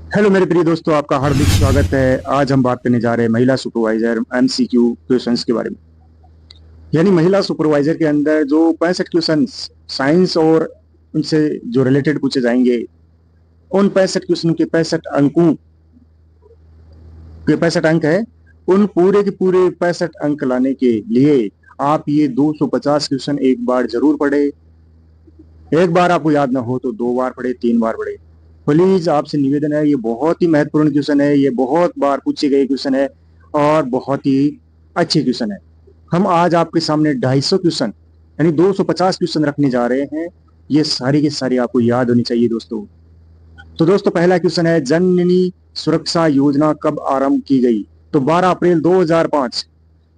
Hello मेरे प्रिय दोस्तों, आपका हार्दिक स्वागत है। आज हम बात करने जा रहे हैं महिला सुपरवाइजर एमसीक्यू क्वेश्चंस के बारे में। यानी महिला सुपरवाइजर के अंदर जो 65 क्वेश्चंस साइंस और उनसे जो रिलेटेड पूछे जाएंगे, उन 65 क्वेश्चन के 65 अंक है। उन पूरे के पूरे 65 अंक लाने के लिए आप ये 250 क्वेश्चन एक बार जरूर पढ़े। एक बार आपको याद ना हो तो 2 बार पढ़े, 3 बार पढ़े। प्लीज आपसे निवेदन है, ये बहुत ही महत्वपूर्ण क्वेश्चन है, ये बहुत बार पूछे गए क्वेश्चन है और बहुत ही अच्छे क्वेश्चन है। हम आज आपके सामने 250 क्वेश्चन यानी 250 क्वेश्चन रखने जा रहे हैं। ये सारी के सारी आपको याद होनी चाहिए दोस्तों। तो दोस्तों, पहला क्वेश्चन है, जननी सुरक्षा योजना कब आरंभ की गई? तो 12 अप्रैल 2005,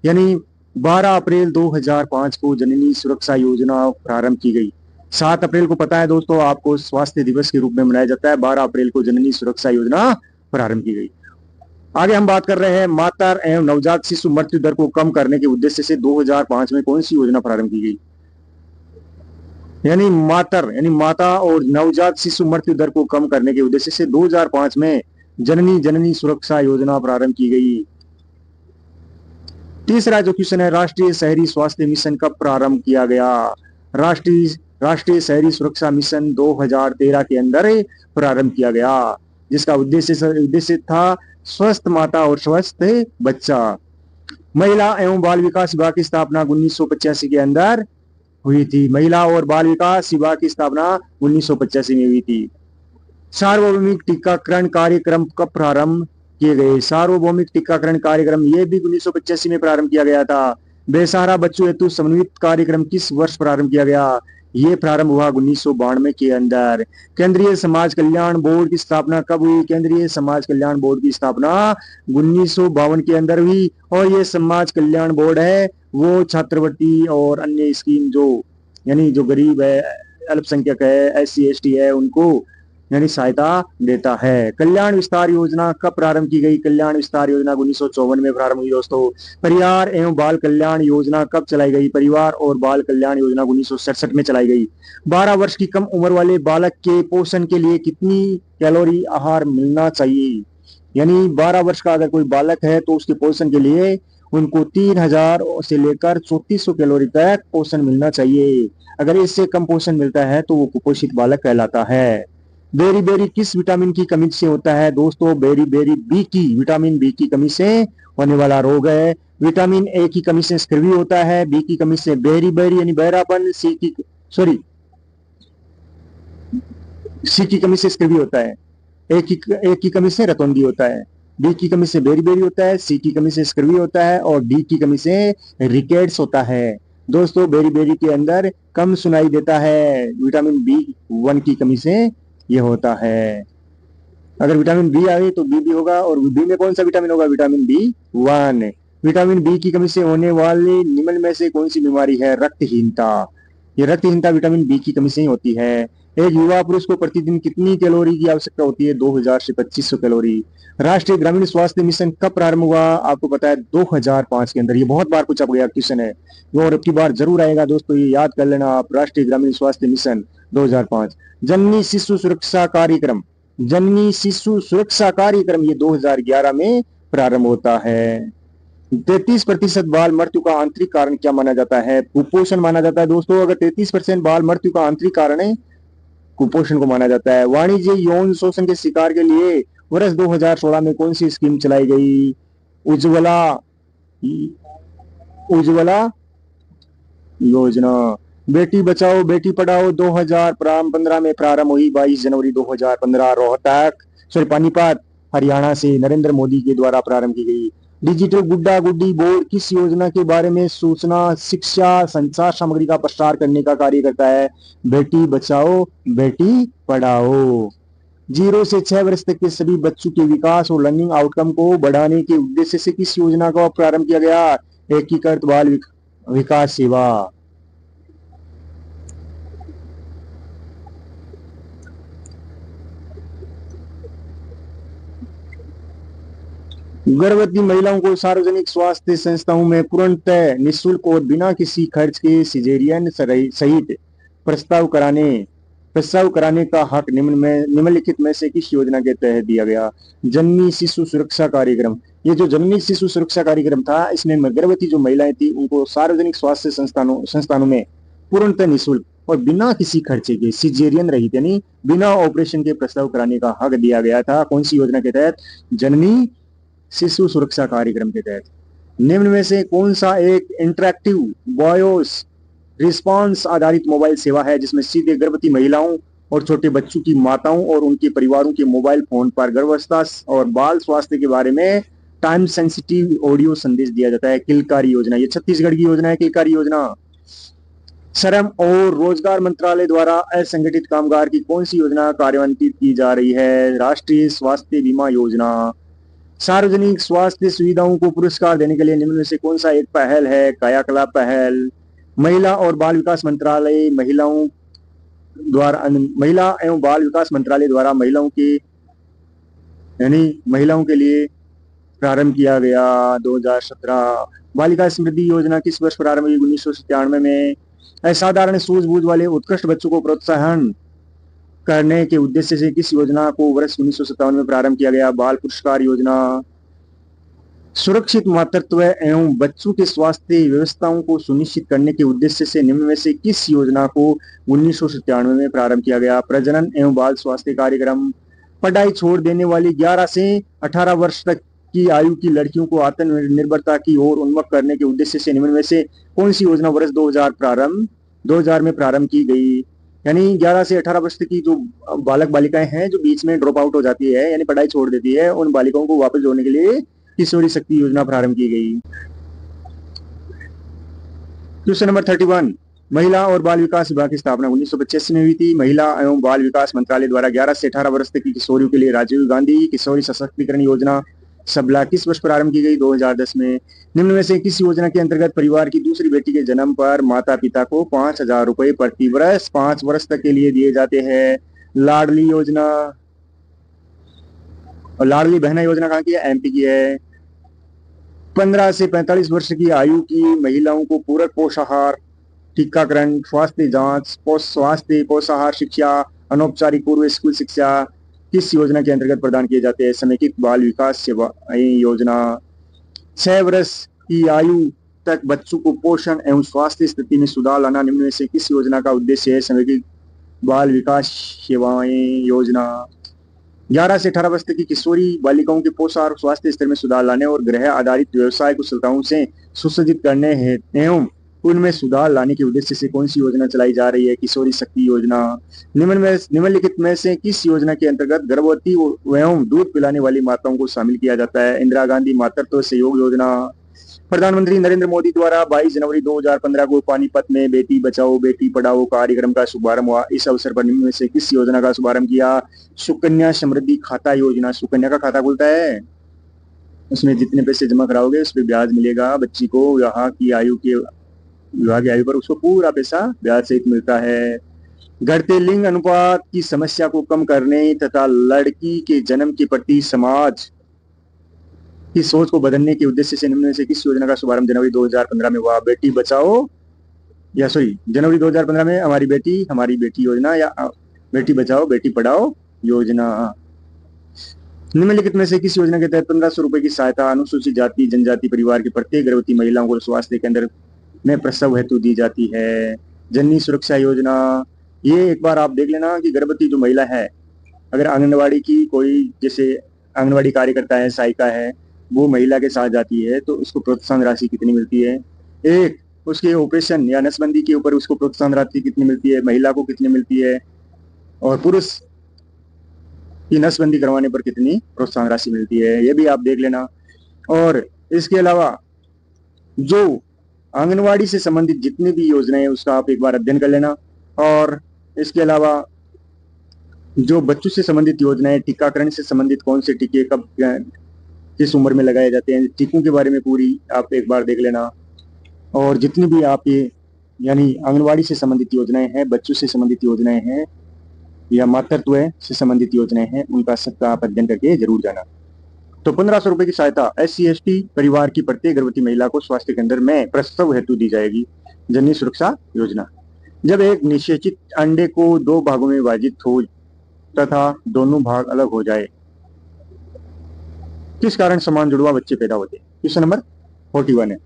यानी 12 अप्रैल 2005 को जननी सुरक्षा योजना प्रारंभ की गई। 7 अप्रैल को पता है दोस्तों आपको स्वास्थ्य दिवस के रूप में मनाया जाता है। 12 अप्रैल को जननी सुरक्षा योजना प्रारंभ की गई। आगे हम बात कर रहे हैं, माता एवं नवजात शिशु मृत्यु दर को कम करने के उद्देश्य से 2005 में कौन सी योजना प्रारंभ की गई? यानी माता और नवजात शिशु मृत्यु दर को कम करने के उद्देश्य से 2005 में जननी जननी सुरक्षा योजना प्रारंभ की गई। तीसरा जो क्वेश्चन है, राष्ट्रीय शहरी स्वास्थ्य मिशन कब प्रारंभ किया गया? राष्ट्रीय राष्ट्रीय शहरी सुरक्षा मिशन 2013 के अंदर प्रारंभ किया गया, जिसका उद्देश्य था स्वस्थ माता और स्वस्थ बच्चा। महिला एवं बाल विकास विभाग की स्थापना 1985 के अंदर हुई थी। महिला और बाल विकास विभाग की स्थापना 1985 में हुई थी। सार्वभौमिक टीकाकरण कार्यक्रम कब प्रारंभ किए गए? सार्वभौमिक टीकाकरण कार्यक्रम ये भी 1985 में प्रारंभ किया गया था। बेसहारा बच्चों हेतु समन्वित कार्यक्रम किस वर्ष प्रारंभ किया गया? ये प्रारंभ हुआ 1992 के अंदर। केंद्रीय समाज कल्याण बोर्ड की स्थापना कब हुई? केंद्रीय समाज कल्याण बोर्ड की स्थापना 1952 के अंदर हुई। और ये समाज कल्याण बोर्ड है वो छात्रवृत्ति और अन्य स्कीम यानी जो गरीब है, अल्पसंख्यक है, SC ST है, उनको यानी सहायता देता है। कल्याण विस्तार योजना कब प्रारंभ की गई? कल्याण विस्तार योजना 1954 में प्रारंभ हुई दोस्तों। परिवार एवं बाल कल्याण योजना कब चलाई गई? परिवार और बाल कल्याण योजना 1967 में चलाई गई। 12 वर्ष की कम उम्र वाले बालक के पोषण के लिए कितनी कैलोरी आहार मिलना चाहिए? यानी 12 वर्ष का अगर कोई बालक है तो उसके पोषण के लिए उनको 3000 से लेकर 3400 कैलोरी तक पोषण मिलना चाहिए। अगर इससे कम पोषण मिलता है तो वो कुपोषित बालक कहलाता है। बेरी बेरी किस विटामिन की कमी से होता है दोस्तों? बेरी बेरी विटामिन बी की कमी से होने वाला रोग है। विटामिन ए की कमी से स्क्रवी होता है। बी की कमी से बेरी बेरी यानी बहरापन। सी की कमी से स्क्रवी होता है। ए की कमी से रतौंधी होता है। बी की कमी से बेरी बेरी होता है। सी की कमी से स्क्रवी होता है और डी की कमी से रिकेट्स होता है। दोस्तों, बेरी बेरी के अंदर कम सुनाई देता है। विटामिन B1 की कमी से ये होता है। अगर विटामिन बी आ गई तो बी भी होगा, और बी में कौन सा विटामिन होगा? Vitamin B1। विटामिन बी की कमी से होने वाली निम्न में से कौन सी बीमारी है? रक्तहीनता। ये रक्तहीनता विटामिन बी की कमी से ही होती है। एक युवा पुरुष को प्रतिदिन कितनी कैलोरी की आवश्यकता होती है? 2000 से 2500 कैलोरी। राष्ट्रीय ग्रामीण स्वास्थ्य मिशन कब प्रारंभ हुआ? आपको पता है 2005 के अंदर। ये बहुत बार पूछा गया क्वेश्चन है और अब की बार जरूर आएगा दोस्तों, ये याद कर लेना आप। राष्ट्रीय ग्रामीण स्वास्थ्य मिशन 2005। जननी शिशु सुरक्षा कार्यक्रम ये 2011 में प्रारंभ होता है। 33% बाल मृत्यु का आंतरिक कारण क्या माना जाता है? कुपोषण माना जाता है दोस्तों। अगर 33% बाल मृत्यु का आंतरिक कारण है, कुपोषण को माना जाता है। वाणिज्य यौन शोषण के शिकार के लिए वर्ष 2016 में कौन सी स्कीम चलाई गई? उज्ज्वला उज्ज्वला योजना। बेटी बचाओ बेटी पढ़ाओ 2015 में प्रारंभ हुई। 22 जनवरी 2015 पानीपत हरियाणा से नरेंद्र मोदी के द्वारा प्रारंभ की गई। डिजिटल गुड्डा गुड्डी बोर्ड किस योजना के बारे में सूचना शिक्षा संचार सामग्री का प्रसार करने का कार्य करता है? बेटी बचाओ बेटी पढ़ाओ। 0 से 6 वर्ष तक के सभी बच्चों के विकास और लर्निंग आउटकम को बढ़ाने के उद्देश्य से किस योजना का प्रारंभ किया गया? एकीकृत बाल विकास सेवा। गर्भवती महिलाओं को सार्वजनिक स्वास्थ्य संस्थाओं में पूर्णतः निःशुल्क और बिना किसी खर्च के सिजेरियन सहित प्रस्ताव कराने प्रसव कराने का हक निम्नलिखित में से किस योजना के तहत दिया गया? जननी शिशु सुरक्षा कार्यक्रम। ये जो जननी शिशु सुरक्षा कार्यक्रम था, इसमें गर्भवती जो महिलाएं थी उनको सार्वजनिक स्वास्थ्य संस्थानों में पूर्णतः निःशुल्क और बिना किसी खर्चे के सिजेरियन रहित यानी बिना ऑपरेशन के प्रसव कराने का हक दिया गया था। कौन सी योजना के तहत? जननी शिशु सुरक्षा कार्यक्रम के तहत। निम्न में से कौन सा एक इंटरैक्टिव वॉयस रिस्पांस आधारित मोबाइल सेवा है जिसमें सीधे गर्भवती महिलाओं और छोटे बच्चों की माताओं और उनके परिवारों के मोबाइल फोन पर गर्भावस्था और बाल स्वास्थ्य के बारे में टाइम सेंसिटिव ऑडियो संदेश दिया जाता है? किलकारी योजना। ये छत्तीसगढ़ की योजना है, किलकारी योजना। श्रम और रोजगार मंत्रालय द्वारा असंगठित कामगार की कौन सी योजना कार्यान्वित की जा रही है? राष्ट्रीय स्वास्थ्य बीमा योजना। सार्वजनिक स्वास्थ्य सुविधाओं को पुरस्कार देने के लिए निम्न में से कौन सा एक पहल है? कायाकल्प पहल। महिला और बाल विकास मंत्रालय महिला एवं बाल विकास मंत्रालय द्वारा महिलाओं के लिए प्रारंभ किया गया 2017। बालिका समृद्धि योजना किस वर्ष प्रारंभ हुई? 1997 में। असाधारण सूझबूझ वाले उत्कृष्ट बच्चों को प्रोत्साहन करने के उद्देश्य से किस योजना को वर्ष 1957 में प्रारंभ किया गया? बाल पुरस्कार योजना। सुरक्षित मातृत्व एवं बच्चों के स्वास्थ्य व्यवस्थाओं को सुनिश्चित करने के उद्देश्य से निम्न में से किस योजना को 1997 में प्रारंभ किया गया? प्रजनन एवं बाल स्वास्थ्य कार्यक्रम। पढ़ाई छोड़ देने वाली 11 से 18 वर्ष तक की आयु की लड़कियों को आत्मनिर्भरता की ओर उन्मुख करने के उद्देश्य से निम्न में से कौन सी योजना वर्ष 2000 में प्रारंभ की गई? यानी 11 से 18 वर्ष की जो बालक बालिकाएं हैं जो बीच में ड्रॉप आउट हो जाती है यानी पढ़ाई छोड़ देती है, उन बालिकाओं को वापस जोड़ने के लिए किशोरी शक्ति योजना प्रारंभ की गई। क्वेश्चन नंबर 31, महिला और बाल विकास विभाग की स्थापना 1985 में हुई थी। महिला एवं बाल विकास मंत्रालय द्वारा 11 से 18 वर्ष तक की किशोरियों के लिए राजीव गांधी किशोरी सशक्तिकरण योजना सबला किस वर्ष प्रारंभ की गई? 2010 में। निम्न में से किस योजना के अंतर्गत परिवार की दूसरी बेटी के जन्म पर माता पिता को 5,000 रुपए प्रति वर्ष 5 वर्ष तक के लिए दिए जाते हैं? लाडली योजना। और लाडली बहना योजना कहाँ की है? एमपी की है। 15 से 45 वर्ष की आयु की महिलाओं को पूरक पोषाहार टीकाकरण, स्वास्थ्य जांच, पोषाहार शिक्षा, अनौपचारिक पूर्व स्कूल शिक्षा किस योजना के अंतर्गत प्रदान किए जाते हैं? समेकित बाल विकास सेवा योजना। 6 वर्ष की आयु तक बच्चों को पोषण एवं स्वास्थ्य स्थिति में सुधार लाना निम्न में से किस योजना का उद्देश्य है? समेकित बाल विकास सेवाएं योजना। 11 से 18 वर्ष तक की किशोरी बालिकाओं के पोषण और स्वास्थ्य स्तर में सुधार लाने और गृह आधारित व्यवसाय कुशलताओं से सुसज्जित करने एवं उनमें सुधार लाने के उद्देश्य से कौन सी योजना चलाई जा रही है? किशोरी शक्ति योजना। निम्नलिखित में से किस योजना के अंतर्गत गर्भवती एवं दूध पिलाने वाली माताओं को शामिल किया जाता है? इंदिरा गांधी मातृत्व सहयोग योजना। प्रधानमंत्री नरेंद्र मोदी द्वारा 22 जनवरी 2015 को पानीपत में बेटी बचाओ बेटी पढ़ाओ कार्यक्रम का शुभारंभ हुआ। इस अवसर पर निम्न में से किस योजना का शुभारंभ किया? सुकन्या समृद्धि खाता योजना। सुकन्या का खाता खुलता है, उसमें जितने पैसे जमा कराओगे उस पर ब्याज मिलेगा बच्ची को। विवाह की आयु पर उसको पूरा पैसा ब्याज सहित मिलता है। घटते लिंग अनुपात की समस्या को कम करने तथा लड़की के जन्म के प्रति समाज की सोच को बदलने के उद्देश्य से निम्न में से किस योजना का शुभारंभ जनवरी 2015 में हुआ? जनवरी 2015 में हमारी बेटी योजना या बेटी बचाओ बेटी पढ़ाओ योजना। निम्नलिखित में से किस योजना के तहत 1500 रुपए की सहायता अनुसूचित जाति जनजाति परिवार की प्रत्येक गर्भवती महिलाओं को स्वास्थ्य केंद्र में प्रसव हेतु दी जाती है? जननी सुरक्षा योजना। ये एक बार आप देख लेना कि गर्भवती जो महिला है, अगर आंगनबाड़ी की कोई जैसे आंगनबाड़ी कार्यकर्ता है, सहायिका है, वो महिला के साथ जाती है तो उसको प्रोत्साहन राशि कितनी मिलती है? एक उसके ऑपरेशन या नसबंदी के ऊपर उसको प्रोत्साहन राशि कितनी मिलती है? महिला को कितनी मिलती है? और पुरुष की नसबंदी करवाने पर कितनी प्रोत्साहन राशि मिलती है? ये भी आप देख लेना। और इसके अलावा जो आंगनवाड़ी से संबंधित जितनी भी योजनाएं हैं उसका आप एक बार अध्ययन कर लेना। और इसके अलावा जो बच्चों से संबंधित योजनाएं, टीकाकरण से संबंधित कौन से टीके कब किस उम्र में लगाए जाते हैं, टीकों के बारे में पूरी आप एक बार देख लेना। और जितनी भी आप ये यानी आंगनवाड़ी से संबंधित योजनाएं हैं, बच्चों से संबंधित योजनाएं हैं या मातृत्व से संबंधित योजनाएं हैं, उनका सबका आप अध्ययन करके जरूर जाना। तो 1500 रुपए की सहायता SC/ST परिवार की प्रत्येक गर्भवती महिला को स्वास्थ्य केंद्र में प्रसव हेतु दी जाएगी। जननी सुरक्षा योजना। जब एक निषेचित अंडे को दो भागों में विभाजित हो तथा दोनों भाग अलग हो जाए, किस कारण समान जुड़वा बच्चे पैदा होते हैं? क्वेश्चन नंबर 41 है।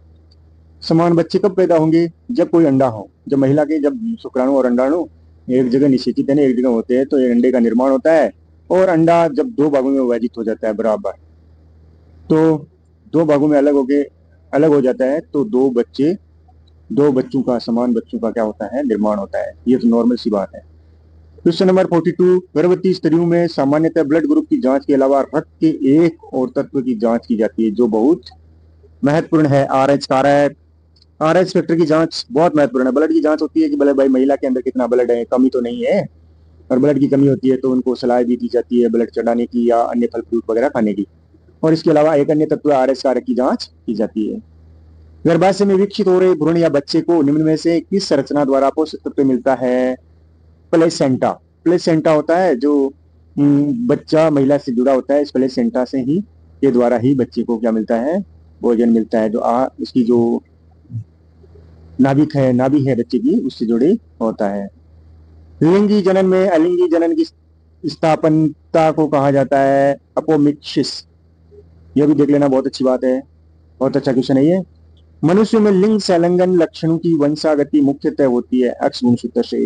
समान बच्चे कब पैदा होंगे? जब कोई अंडा हो, जब महिला के जब शुक्राणु और अंडाणु एक जगह निषेचित यानी एक जगह होते हैं तो एक अंडे का निर्माण होता है, और अंडा जब दो भागों में विभाजित हो जाता है बराबर, तो दो भागों में अलग हो जाता है, तो दो बच्चों का, समान बच्चों का क्या होता है? निर्माण होता है। ये तो नॉर्मल सी बात है। क्वेश्चन नंबर 42, गर्भवती स्त्रियों में सामान्यतः ब्लड ग्रुप की जांच के अलावा रक्त के एक और तत्व की जांच की जाती है जो बहुत महत्वपूर्ण है, RH कारक। RH फैक्टर की जांच बहुत महत्वपूर्ण है। ब्लड की जांच होती है कि भले भाई महिला के अंदर कितना ब्लड है, कमी तो नहीं है, और ब्लड की कमी होती है तो उनको सलाह भी दी जाती है ब्लड चढ़ाने की या अन्य फल फ्रूट वगैरह खाने की। और इसके अलावा एक अन्य तत्व RH कारक की जांच की जाती है। गर्भाशय में विकसित हो रहे भ्रूण या बच्चे को निम्न में से किस संरचना द्वारा पोषक तत्व मिलता है? प्लेसेंटा। प्लेसेंटा होता है जो बच्चा महिला से जुड़ा होता है, इस प्लेसेंटा से ही के द्वारा ही बच्चे को क्या मिलता है? भोजन मिलता है। जो इसकी जो नाभि है बच्चे की, उससे जुड़े होता है। लिंगी जनन में अलिंगी जनन की स्थापनता को कहा जाता है अपोमिक्सिस। यह भी देख लेना, बहुत अच्छी बात है, बहुत अच्छा क्वेश्चन है ये। मनुष्य में लिंग संलग्न लक्षणों की वंशागति मुख्यतः होती है एक्स गुणसूत्र से।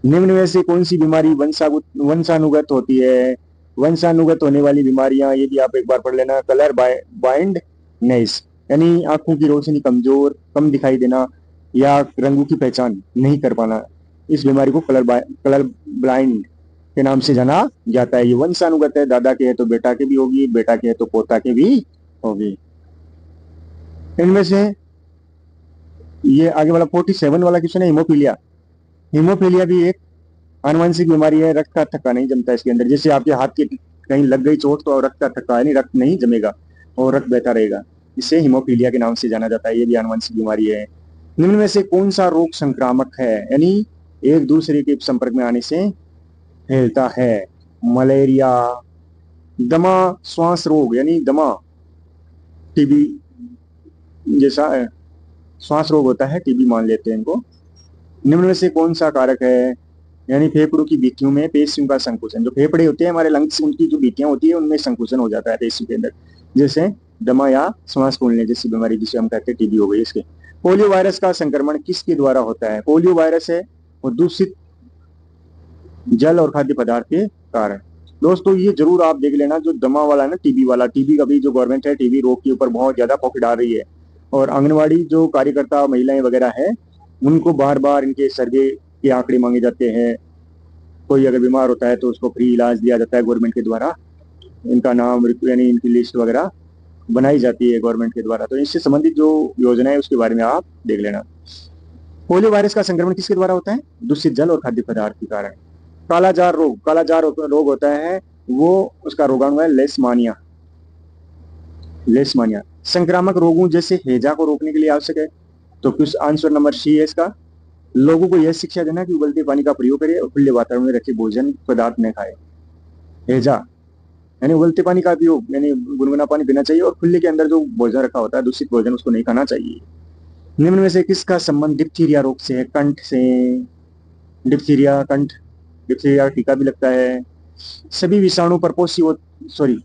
निम्न में से कौन सी बीमारी वंशानुगत होती है? वंशानुगत होने वाली बीमारियां, ये भी आप एक बार पढ़ लेना। कलर ब्लाइंडनेस यानी आंखों की रोशनी कमजोर, कम दिखाई देना या रंगों की पहचान नहीं कर पाना, इस बीमारी को कलर ब्लाइंड के नाम से जाना जाता है। ये वंशानुगत है, दादा के है तो बेटा के भी होगी, बेटा के है तो पोता के भी होगी। इनमें से ये आगे वाला 47 वाला क्वेश्चन है, हीमोफीलिया। हीमोफीलिया भी एक आनुवंशिक बीमारी है। रक्त का थक्का नहीं जमता इसके अंदर। जैसे आपके हाथ के कहीं लग गई चोट तो रक्त का थक्का यानी रक्त नहीं जमेगा और रक्त बहता रहेगा, इसे हीमोफीलिया के नाम से जाना जाता है। ये भी आनुवंशिक बीमारी है। निम्न में से कौन सा रोग संक्रामक है यानी एक दूसरे के संपर्क में आने से फैलता है? मलेरिया, दमा, श्वास रोग यानी दमा, टीबी जैसा श्वास रोग होता है, टीबी मान लेते हैं इनको। निम्न में से कौन सा कारक है? यानी फेफड़ों की भित्तियों में पेशियों का संकुचन। जो फेफड़े होते हैं हमारे लंग्स, उनकी जो भित्तियां होती है उनमें संकुचन हो जाता है पेशियों के अंदर, जैसे दमा या श्वास फूलने जैसी बीमारी जिसे हम कहते हैं टीबी हो गई इसके। पोलियो वायरस का संक्रमण किसके द्वारा होता है? पोलियो वायरस है वो दूषित जल और खाद्य पदार्थ के कारण। दोस्तों ये जरूर आप देख लेना, जो दमा वाला है ना, टीबी वाला, टीबी का भी जो गवर्नमेंट है टीबी रोग के ऊपर बहुत ज्यादा फोकस डाल रही है, और आंगनवाड़ी जो कार्यकर्ता महिलाएं वगैरह है उनको बार बार इनके सर्वे के आंकड़े मांगे जाते हैं। कोई अगर बीमार होता है तो उसको फ्री इलाज दिया जाता है गवर्नमेंट के द्वारा। इनका नाम यानी इनकी लिस्ट वगैरह बनाई जाती है गवर्नमेंट के द्वारा। तो इससे संबंधित जो योजना है उसके बारे में आप देख लेना। पोलियो वायरस का संक्रमण किसके द्वारा होता है? दूषित जल और खाद्य पदार्थ के कारण। कालाजार रोग होता है वो, उसका रोगाणु है लेशमानिया। संक्रामक रोगों जैसे हैजा को रोकने के लिए आवश्यक है, तो कुछ आंसर नंबर सी है इसका। लोगों को यह शिक्षा देना कि उबलते पानी का प्रयोग करें और खुले वातावरण में रखे भोजन पदार्थ न खाए। हैजा यानी उबलते पानी का उपयोग यानी गुनगुना पानी पीना चाहिए, और खुले के अंदर जो भोजन रखा होता है दूषित भोजन उसको नहीं खाना चाहिए। निम्न में से किसका संबंध डिप्थीरिया रोग से है? कंठ से। डिप्थीरिया का टीका भी लगता है। सभी विषाणु परपोषी 44,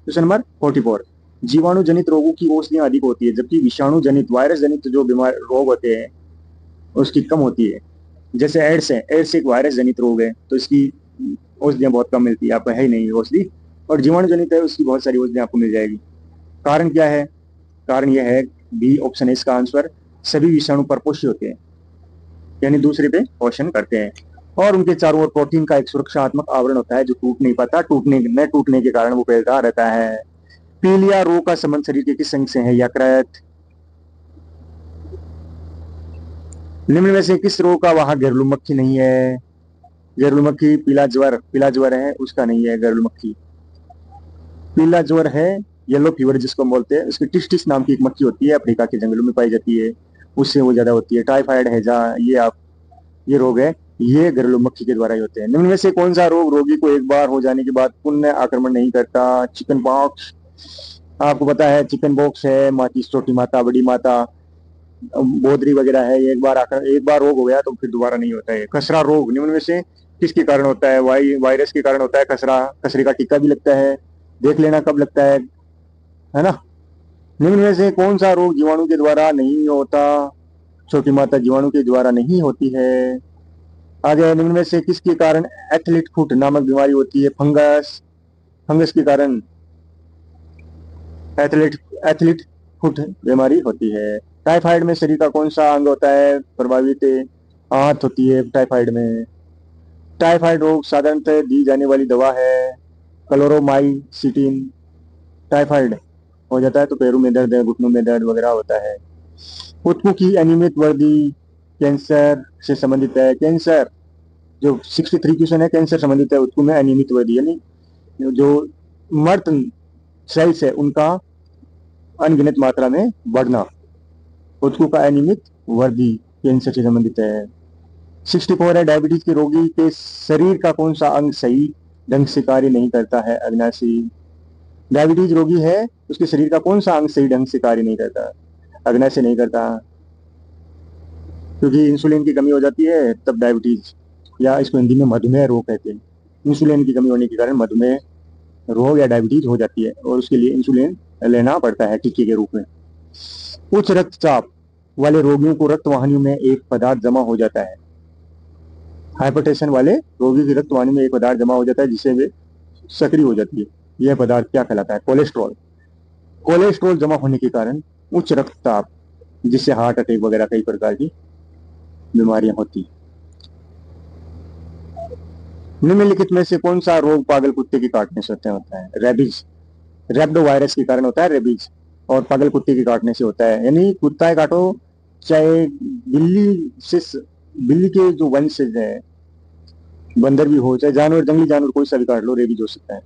क्वेश्चन नंबर 44। जीवाणु जनित रोगों की औषधियां अधिक होती है, जबकि विषाणु जनित वायरस जनित जो बीमार रोग होते हैं उसकी कम होती है। जैसे एड्स है, एड्स एक वायरस जनित रोग है तो इसकी औषधियां बहुत कम मिलती है, आपको है ही नहीं औषधि। और जीवाणु जनित है उसकी बहुत सारी औषधियां आपको मिल जाएगी। कारण क्या है? कारण यह है, बी ऑप्शन है इसका आंसर, सभी विषाणु परपोषी होते हैं यानी दूसरे पे पोषण करते हैं, और उनके चारों ओर प्रोटीन का एक सुरक्षात्मक आवरण होता है जो टूट नहीं पाता, टूटने के कारण वो फैलता रहता है। पीलिया रोग का संबंध शरीर के किस अंग से है? यकृत। निम्न में से किस रोग का वाहक घरेलू मक्खी नहीं है? घरेलू मक्खी पीला ज्वर है उसका नहीं है घरेलू मक्खी। पीला ज्वर है येलो फीवर जिसको हम बोलते हैं, उसकी टिस्टिस नाम की एक मक्खी होती है, अफ्रीका के जंगलों में पाई जाती है, उससे वो ज्यादा होती है। टाइफाइड हैजा ये रोग है, ये घरेलू मक्खी के द्वारा ही होते हैं। निम्न में से कौन सा रोग रोगी को एक बार हो जाने के बाद पुनः आक्रमण नहीं करता? Chicken pox. आपको पता है चिकन पॉक्स है, माँ की छोटी माता बड़ी माता, बोधरी वगैरह है, ये एक बार रोग हो गया तो फिर दोबारा नहीं होता है। खसरा रोग निम्न में से किसके कारण होता है? वायरस के कारण होता है खसरा। खसरे का टीका भी लगता है, देख लेना कब लगता है ना। निम्न में से कौन सा रोग जीवाणु के द्वारा नहीं होता? छोटी माता जीवाणु के द्वारा नहीं होती है। आगे, निम्न में से किसके कारण एथलीट फुट नामक बीमारी होती है? फंगस। फंगस के कारण एथलीट एथलीट फुट बीमारी होती है। टाइफाइड में शरीर का कौन सा अंग होता है प्रभावित? आंत होती है टाइफाइड में। टाइफाइड रोग साधारणतः दी जाने वाली दवा है क्लोरोमाइसिटिन। टाइफाइड हो जाता है तो पैरों में दर्द है, घुटनों में दर्द वगैरह होता है। ऊतकों की अनियमित वृद्धि कैंसर से संबंधित है। कैंसर जो 63 क्वेश्चन है, कैंसर संबंधित है। ऊतकों में अनियमित वृद्धि यानी जो मर्द सेल्स है उनका अनगिनत मात्रा में बढ़ना, ऊतकों का अनियमित वृद्धि कैंसर से संबंधित है। 64 है, डायबिटीज के रोगी के शरीर का कौन सा अंग सही ढंग से कार्य नहीं करता है? अग्नाशय। डायबिटीज रोगी है, उसके शरीर का कौन सा अंग सही ढंग से कार्य नहीं करता? अग्नाशय नहीं करता, क्योंकि इंसुलिन की कमी हो जाती है तब डायबिटीज, या इसको हिंदी में मधुमेह रोग कहते हैं। इंसुलिन की कमी होने के कारण मधुमेह रोग या डायबिटीज हो जाती है और उसके लिए इंसुलिन लेना पड़ता है टीके के रूप में। उच्च रक्तचाप वाले रोगियों को रक्त वाहिनियों में एक पदार्थ जमा हो जाता है। हाइपरटेंशन वाले रोगी की रक्त वाहिनी में एक पदार्थ जमा हो जाता है जिससे वे सक्रिय हो जाती है। यह पदार्थ क्या कहलाता है? कोलेस्ट्रॉल। कोलेस्ट्रॉल जमा होने के कारण उच्च रक्तचाप, जिससे हार्ट अटैक वगैरह कई प्रकार की बीमारियां होती हैं। निम्नलिखित में से कौन सा रोग पागल कुत्ते के काटने से होता है? रेबीज। रेब्डो वायरस के कारण होता है रेबीज, और पागल कुत्ते के काटने से होता है। यानी कुत्ता काटो चाहे बिल्ली के जो वंशज है, बंदर भी हो चाहे जानवर, जंगली जानवर कोई सा भी काट लो, रेबीज हो सकता है।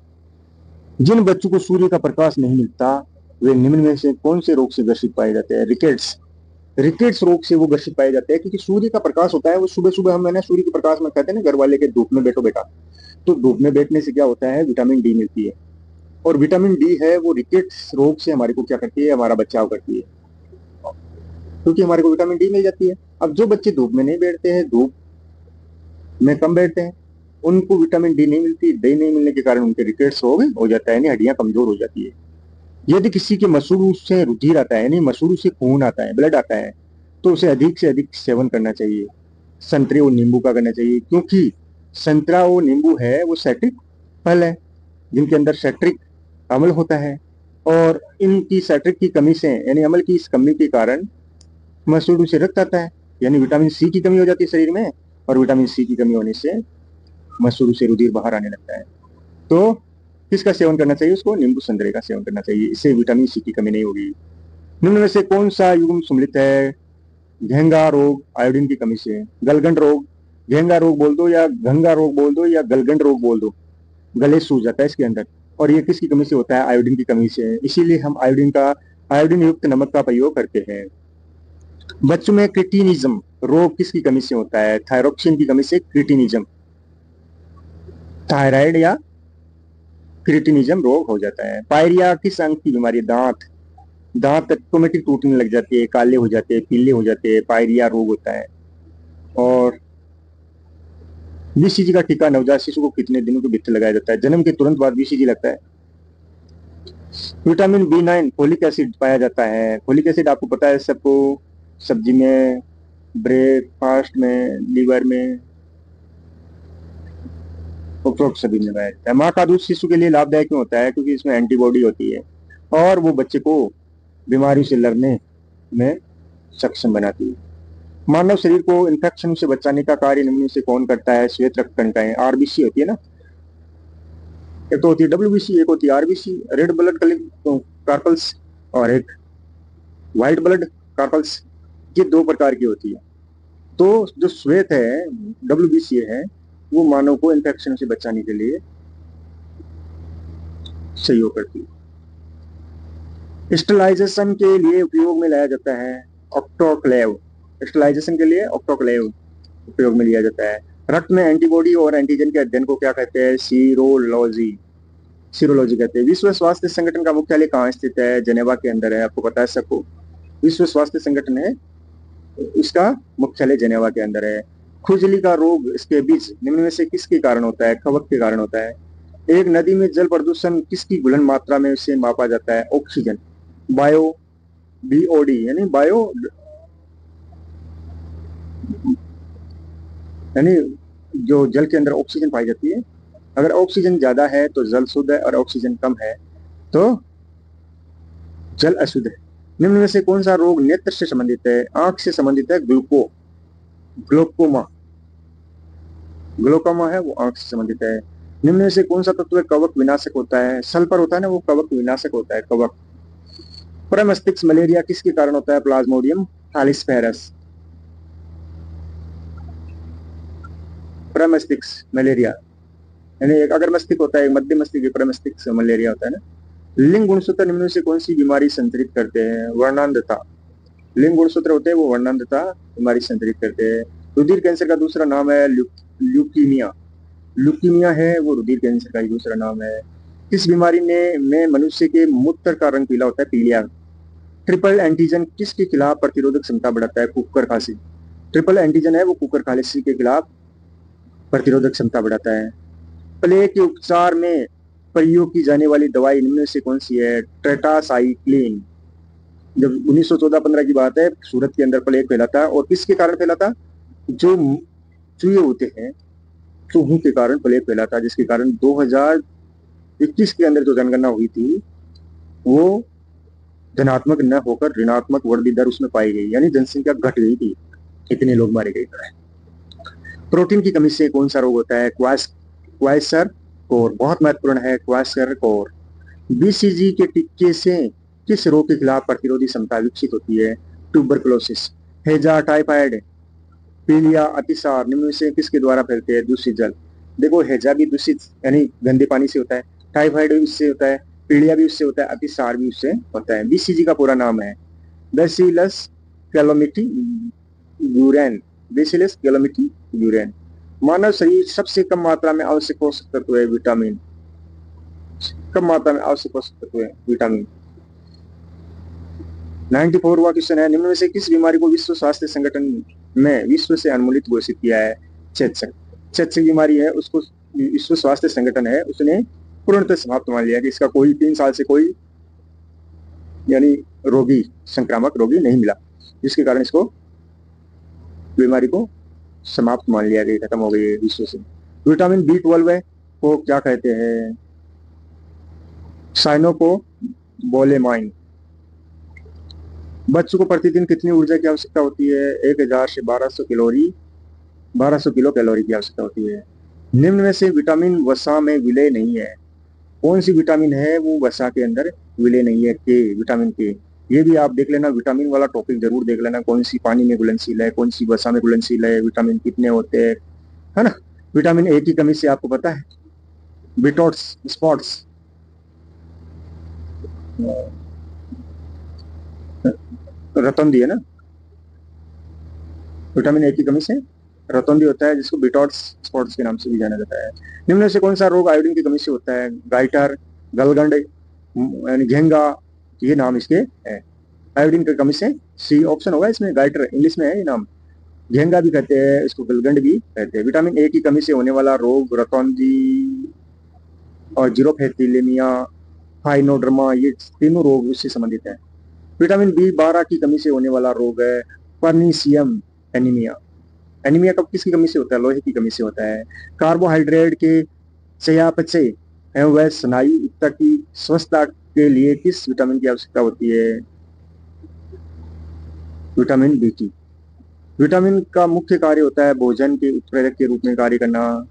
जिन बच्चों को सूर्य का प्रकाश नहीं मिलता वे निम्न में से कौन से रोग से ग्रसित पाए जाते हैं? रिकेट्स। रिकेट्स रोग से वो ग्रसित पाए जाते हैं क्योंकि सूर्य का प्रकाश होता है वो सुबह सुबह, हम है ना सूर्य के प्रकाश में कहते हैं ना घर वाले के धूप में बैठो बेटा, तो धूप में बैठने से क्या होता है विटामिन डी मिलती है, और विटामिन डी है वो रिकेट्स रोग से हमारे को क्या करती है? हमारा बचाव करती है, क्योंकि हमारे को विटामिन डी मिल जाती है। अब जो बच्चे धूप में नहीं बैठते हैं, धूप में कम बैठते हैं, उनको विटामिन डी नहीं मिलती, डी नहीं मिलने के कारण उनके रिकेट्स रोग हो जाता है, यानी हड्डियां कमजोर हो जाती है। यदि किसी के मसूड़ों से रुधिर आता है, यानी मसूड़ों से खून आता है, ब्लड आता है, तो उसे अधिक से अधिक सेवन करना चाहिए। संतरे और नींबू का करना चाहिए, क्योंकि संतरा और नींबू है वो सैट्रिक फल है जिनके अंदर सैट्रिक अम्ल होता है, और इनकी सैट्रिक की कमी से यानी अम्ल की इस कमी के कारण मसूड़ों से रक्त आता है, यानी विटामिन सी की कमी हो जाती है शरीर में, और विटामिन सी की कमी होने से मसूड़ों से रुधिर बाहर आने लगता है। तो किसका सेवन करना चाहिए? उसको नींबू संतरे का सेवन करना चाहिए, इससे विटामिन सी की कमी नहीं होगी। निम्न में से कौन सा युग्म सम्मिलित है घेंगा रोग आयोडीन की कमी से? गलगंड रोग। घेंगा रोग बोल दो या घंगा रोग बोल दो या गलगंड रोग बोल दो, गले सूज जाता है इसके अंदर, और ये किसकी कमी से होता है? आयोडीन की कमी से। इसीलिए हम आयोडीन युक्त नमक का प्रयोग करते हैं। बच्चों में क्रिटिनिज्म रोग किसकी कमी से होता है? थायरोक्सिन की कमी से क्रिटिनिज्म, थायराइड या क्रिटिनिज्म रोग हो जाता है। पायरिया किस अंग की बीमारी? दांत। दांत ऑटोमेटिक टूटने लग जाते हैं, काले हो जाते हैं, पीले हो जाते हैं, पायरिया रोग होता है। और बीसीजी का टीका नवजात शिशु को कितने दिनों के भीतर लगाया जाता है? जन्म के तुरंत बाद बीसीजी लगता है। विटामिन B9 फोलिक एसिड पाया जाता है। फोलिक एसिड आपको पता है सबको, सब्जी में, ब्रेकफास्ट में, लीवर में, उपरोक्त सभी में पाया जाता है। माँ का दूध शिशु के लिए लाभदायक क्यों होता है? क्योंकि इसमें एंटीबॉडी होती है और वो बच्चे को बीमारी से लड़ने में सक्षम बनाती है। मानव शरीर को इन्फेक्शन से बचाने का कार्य निम्न में से कौन करता है? श्वेत रक्त कणिकाएं, आरबीसी होती है ना, एक तो होती है डब्ल्यूबीसी, एक होती है आरबीसी, रेड ब्लड कार्पल्स, और एक व्हाइट ब्लड कार्पल्स। ये दो प्रकार की होती है। तो जो श्वेत है डब्ल्यूबीसी है वो मानव को इन्फेक्शन से बचाने के लिए सहयोग करती है। स्टरलाइजेशन के लिए उपयोग में लाया जाता है ऑटोक्लेव। स्टरलाइजेशन के लिए ऑटोक्लेव उपयोग में लिया जाता है। रक्त में एंटीबॉडी और एंटीजन के अध्ययन को क्या कहते हैं? सीरोलॉजी। सीरोलॉजी कहते हैं। विश्व स्वास्थ्य संगठन का मुख्यालय कहाँ स्थित है? जेनेवा के अंदर है, आपको पता है सबको। विश्व स्वास्थ्य संगठन है इसका मुख्यालय जेनेवा के अंदर है। खुजली का रोग स्केबीज निम्न में से किसके कारण होता है? कवक के कारण होता है। एक नदी में जल प्रदूषण किसकी घुलन मात्रा में से मापा जाता है? ऑक्सीजन। बायो बीओडी यानी बायो यानी जो जल के अंदर ऑक्सीजन पाई जाती है। अगर ऑक्सीजन ज्यादा है तो जल शुद्ध है, और ऑक्सीजन कम है तो जल अशुद्ध है। निम्न में से कौन सा रोग नेत्र से संबंधित है? आंख से संबंधित है। ग्लोकोमा ग्लोकोमा है वो आंख से संबंधित है। निम्न में से कौन सा तत्व कवक विनाशक होता है? सल्फर होता है ना, वो कवक विनाशक होता है, कवक। प्रमस्तिष्क मलेरिया किसके कारण होता है? प्लाज्मोडियम थालिस्फेरस। प्रमस्तिष्क मलेरिया यानी एक अगर मस्तिष्क होता है, एक मध्य मस्तिष्क, प्रमस्तिष्क मलेरिया होता है ना। लिंग गुणसूत्र निम्न में से कौन सी बीमारी संतरित करते हैं? वर्णांधता। लिंग गुणसूत्र होते हैं वो वर्णांधता बीमारी संतरित करते हैं। रुधिर कैंसर का दूसरा नाम है ल्यूकीमिया। ल्यूकीमिया है वो रुधिर कैंसर का ही दूसरा नाम है। इस बीमारी में मनुष्य के मूत्र का रंग पीला होता है, पीलिया। ट्रिपल एंटीजन किसके खिलाफ प्रतिरोधक क्षमता बढ़ाता है? कुकर खांसी। ट्रिपल एंटीजन है वो कुकर खांसी के खिलाफ प्रतिरोधक क्षमता बढ़ाता है। प्लेग के उपचार में प्रयोग की जाने वाली दवाई निम्न से कौन सी है? टेट्रासाइक्लिन। जब 1914-15 की बात है, सूरत के अंदर प्लेग फैला था, और किसके कारण फैला था? जो चूहे होते हैं, चूहों के कारण प्लेग फैला था, जिसके कारण 2021 के अंदर जो जनगणना हुई थी वो धनात्मक न होकर ऋणात्मक वृद्धि दर उसमें पाई गई, यानी जनसंख्या घट गई थी, इतने लोग मारे गए। प्रोटीन की कमी से कौन सा रोग होता है? क्वाइसर कोर, बहुत महत्वपूर्ण है क्वाइसर कोर। बीसीजी के टीके से किस रोग के खिलाफ प्रतिरोधी क्षमता विकसित होती है? ट्यूबरकुलोसिस। हैजा, टाइफाइड, पीलिया, अतिसार निम्न में से किसके द्वारा फैलते हैं? दूषित जल। देखो हैजा भी दूषित यानी गंदे पानी से होता है, टाइफाइड भी उससे होता है, पीलिया भी उससे होता है, अतिसार भी उससे होता है। बीसीजी का पूरा नाम है बैसिलस कैलोमिटी यूरेन। बेसिलस कैलोमिटी यूरेन। मानव शरीर सबसे कम मात्रा में आवश्यक पोषक तत्व है विटामिन। कम मात्रा में आवश्यक पोषक तत्व है विटामिन। 94वां क्वेश्चन है, निम्न में से किस बीमारी को विश्व स्वास्थ्य संगठन में विश्व से अनुमूलित घोषित किया है? चेचक। चेचक बीमारी है उसको विश्व स्वास्थ्य संगठन है उसने पूर्णतः समाप्त मान लिया कि इसका कोई 3 साल से कोई यानी रोगी, संक्रामक रोगी नहीं मिला, जिसके कारण इसको बीमारी को समाप्त मान लिया गया, खत्म हो गई है विश्व से। विटामिन B12 को क्या कहते हैं? साइनोकोबोलेमाइन। बच्चों को प्रतिदिन कितनी ऊर्जा की आवश्यकता होती है? 1000 से 1200 किलो कैलोरी की आवश्यकता होती है। निम्न में से विटामिन वसा में विलय नहीं है, कौन सी विटामिन है वो वसा के अंदर विलय नहीं है? के, विटामिन के। ये भी आप देख लेना, विटामिन वाला टॉपिक जरूर देख लेना, कौन सी पानी में घुलनशील है, कौन सी वसा में घुलनशील है, विटामिन कितने होते हैं, है ना। विटामिन ए की कमी से आपको पता है बिटॉट्स स्पॉट्स, रतौंधी है ना, विटामिन ए की कमी से रतौंधी होता है, जिसको बिटॉट्स स्पॉट्स के नाम से भी जाना जाता है। निम्न में से कौन सा रोग आयोडीन की कमी से होता है? गाइटर, गलगंड यानी घेंगा, ये नाम इसके है आयोडीन की कमी से। सी ऑप्शन होगा इसमें, गाइटर इंग्लिश में है ये नाम। घेंगा भी कहते हैं इसको, गलगंड भी कहते हैं। विटामिन ए की कमी से होने वाला रोग रतौंधी और जीरोफेथिलेमिया, हाइनोडर्मा, ये तीनों रोग उससे संबंधित है। विटामिन B12 की कमी से होने वाला रोग है पर्नीशियम एनीमिया। एनीमिया कब किसकी कमी से होता है? लोहे की कमी से होता है। कार्बोहाइड्रेट के चयापचय एवं वह स्नायु ऊतक की स्वस्थता के लिए किस विटामिन की आवश्यकता होती है? विटामिन B की। विटामिन का मुख्य कार्य होता है भोजन के उत्प्रेरक के रूप में कार्य करना।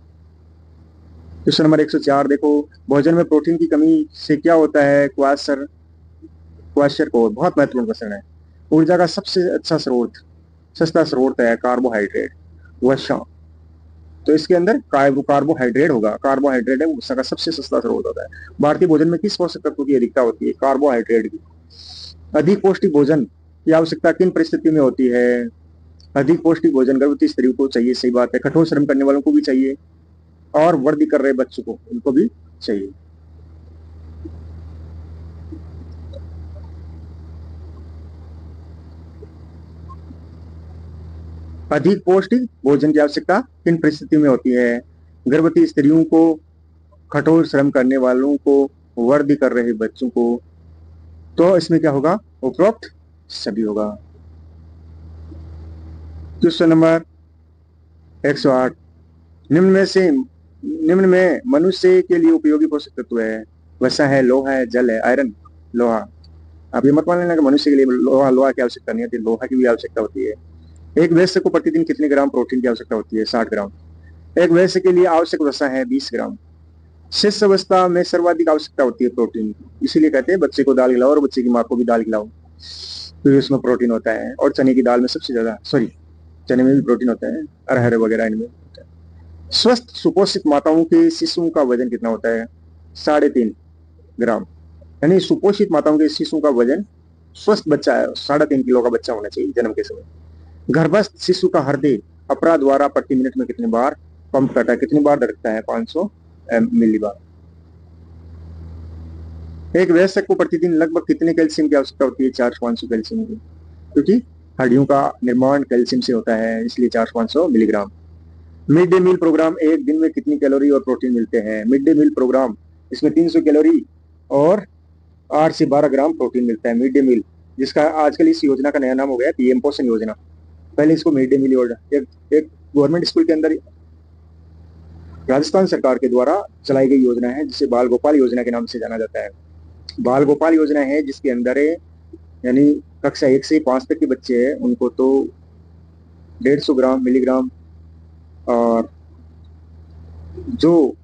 क्वेश्चन नंबर 104 देखो, भोजन में प्रोटीन की कमी से क्या होता है? क्वाशर को, बहुत महत्वपूर्ण क्वेश्चन है। ऊर्जा का सबसे अच्छा स्रोत, सस्ता स्रोत है कार्बोहाइड्रेट, वसा। तो इसके अंदर कार्बोहाइड्रेट होगा, कार्बोहाइड्रेट है वसा का सबसे सस्ता स्रोत होता है। भारतीय भोजन में किस पोषक तत्व की अधिकता होती है? कार्बोहाइड्रेट की। अधिक पौष्टिक भोजन की आवश्यकता किन परिस्थितियों में होती है? अधिक पौष्टिक भोजन गर्भवती स्त्रियों को चाहिए, सही बात है, कठोर श्रम करने वालों को भी चाहिए, और वृद्धि कर रहे बच्चों को उनको भी चाहिए। अधिक पौष्टिक भोजन की आवश्यकता किन परिस्थितियों में होती है? गर्भवती स्त्रियों को, कठोर श्रम करने वालों को, वर्दी कर रहे बच्चों को। तो इसमें क्या होगा? उपरोक्त सभी होगा। क्वेश्चन नंबर 108, निम्न में मनुष्य के लिए उपयोगी पोषक तत्व है? वसा है, लोहा है, जल है, आयरन। लोहा। आप ये मत मान लेना कि मनुष्य के लिए लोहा की आवश्यकता नहीं होती, लोहा की भी आवश्यकता होती है। एक वयस्क को प्रतिदिन कितने ग्राम प्रोटीन की आवश्यकता होती है? 60 ग्राम। एक वयस्क के लिए आवश्यक वसा है 20 ग्राम। शिशु अवस्था में सर्वाधिक आवश्यकता होती है प्रोटीन की, इसीलिए कहते हैं बच्चे को दाल खिलाओ और बच्चे की माँ को भी दाल खिलाओ, तो इसमें प्रोटीन होता है। और चने की दाल में सबसे ज्यादा, सॉरी, चने में भी प्रोटीन होता है, अरहर वगैरह इनमें होता है। स्वस्थ सुपोषित माताओं के शिशुओं का वजन कितना होता है? 3.5 ग्राम। यानी सुपोषित माताओं के शिशुओं का वजन, स्वस्थ बच्चा है 3.5 किलो का बच्चा होना चाहिए जन्म के समय। गर्भस्थ शिशु का हृदय अपरा द्वारा प्रति मिनट में कितने बार पंप करता है? कितनी बार धड़कता है? 500 मिली बार। एक वयस्क को प्रतिदिन लगभग कितने कैल्शियम की आवश्यकता होती है? 400-500 कैल्शियम की, क्योंकि हड्डियों का निर्माण कैल्शियम से होता है, इसलिए 400-500 milligram. Mid day meal programme एक दिन में कितनी कैलोरी और प्रोटीन मिलते हैं? मिड डे मील प्रोग्राम, इसमें 300 कैलोरी और 8 से 12 ग्राम प्रोटीन मिलता है। मिड डे मील, जिसका आजकल इस योजना का नया नाम हो गया पीएम पोषण योजना। पहले इसको मिड डे मील योजना, एक गवर्नमेंट स्कूल के अंदर राजस्थान सरकार के द्वारा चलाई गई योजना है, जिसे बाल गोपाल योजना के नाम से जाना जाता है। बाल गोपाल योजना है जिसके अंदर यानी कक्षा 1 से 5 तक के बच्चे हैं उनको तो 150 ग्राम मिलीग्राम, और जो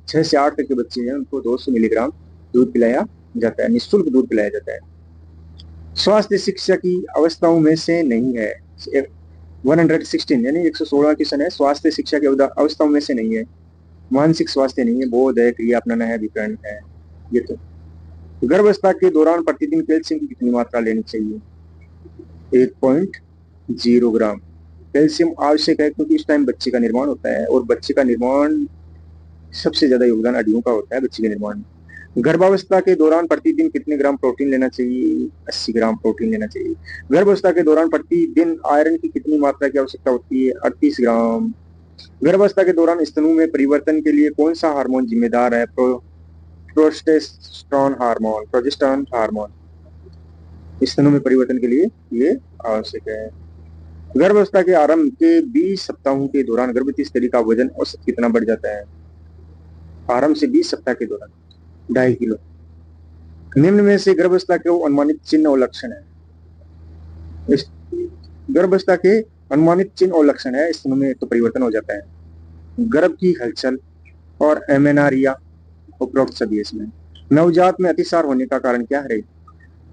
6 से 8 तक के बच्चे हैं उनको 200 मिलीग्राम दूध पिलाया जाता है, निःशुल्क दूध पिलाया जाता है। स्वास्थ्य शिक्षा की अवस्थाओं में से नहीं है। 116 यानी 116 क्वेश्चन है, स्वास्थ्य शिक्षा की अवस्थाओं में से नहीं है। मानसिक स्वास्थ्य नहीं है, बोध है, क्रिया अपनाना है, विकर्ण है। ये तो गर्भावस्था के दौरान प्रतिदिन कैल्शियम की कितनी मात्रा लेनी चाहिए? 1.0 ग्राम। कैल्शियम आवश्यक है क्योंकि इस टाइम बच्चे का निर्माण होता है, और बच्चे का निर्माण सबसे ज्यादा योगदान हड्डियों का होता है बच्चे के निर्माण में। गर्भावस्था के दौरान प्रतिदिन कितने ग्राम प्रोटीन लेना चाहिए? 80 ग्राम प्रोटीन लेना चाहिए। गर्भावस्था के दौरान प्रतिदिन आयरन की कितनी मात्रा की आवश्यकता होती है? 38 ग्राम। गर्भावस्था के दौरान स्तनों में परिवर्तन के लिए कौन सा हार्मोन जिम्मेदार है? प्रोजेस्टेरोन हार्मोन स्तनों में परिवर्तन के लिए ये आवश्यक है। गर्भावस्था के आरंभ के 20 सप्ताहों के दौरान गर्भवती स्त्री का वजन औसत कितना बढ़ जाता है? आरंभ से 20 सप्ताह के दौरान 2.5 किलो। निम्न में से गर्भावस्था के अनुमानित चिन्ह और लक्षण है। गर्भावस्था के अनुमानित चिन्ह और लक्षण है, स्तनों में तो परिवर्तन हो जाता है, गर्भ की हलचल और एमेनारिया, उपरोक्त सभी इसमें। नवजात में अतिसार होने का कारण क्या है?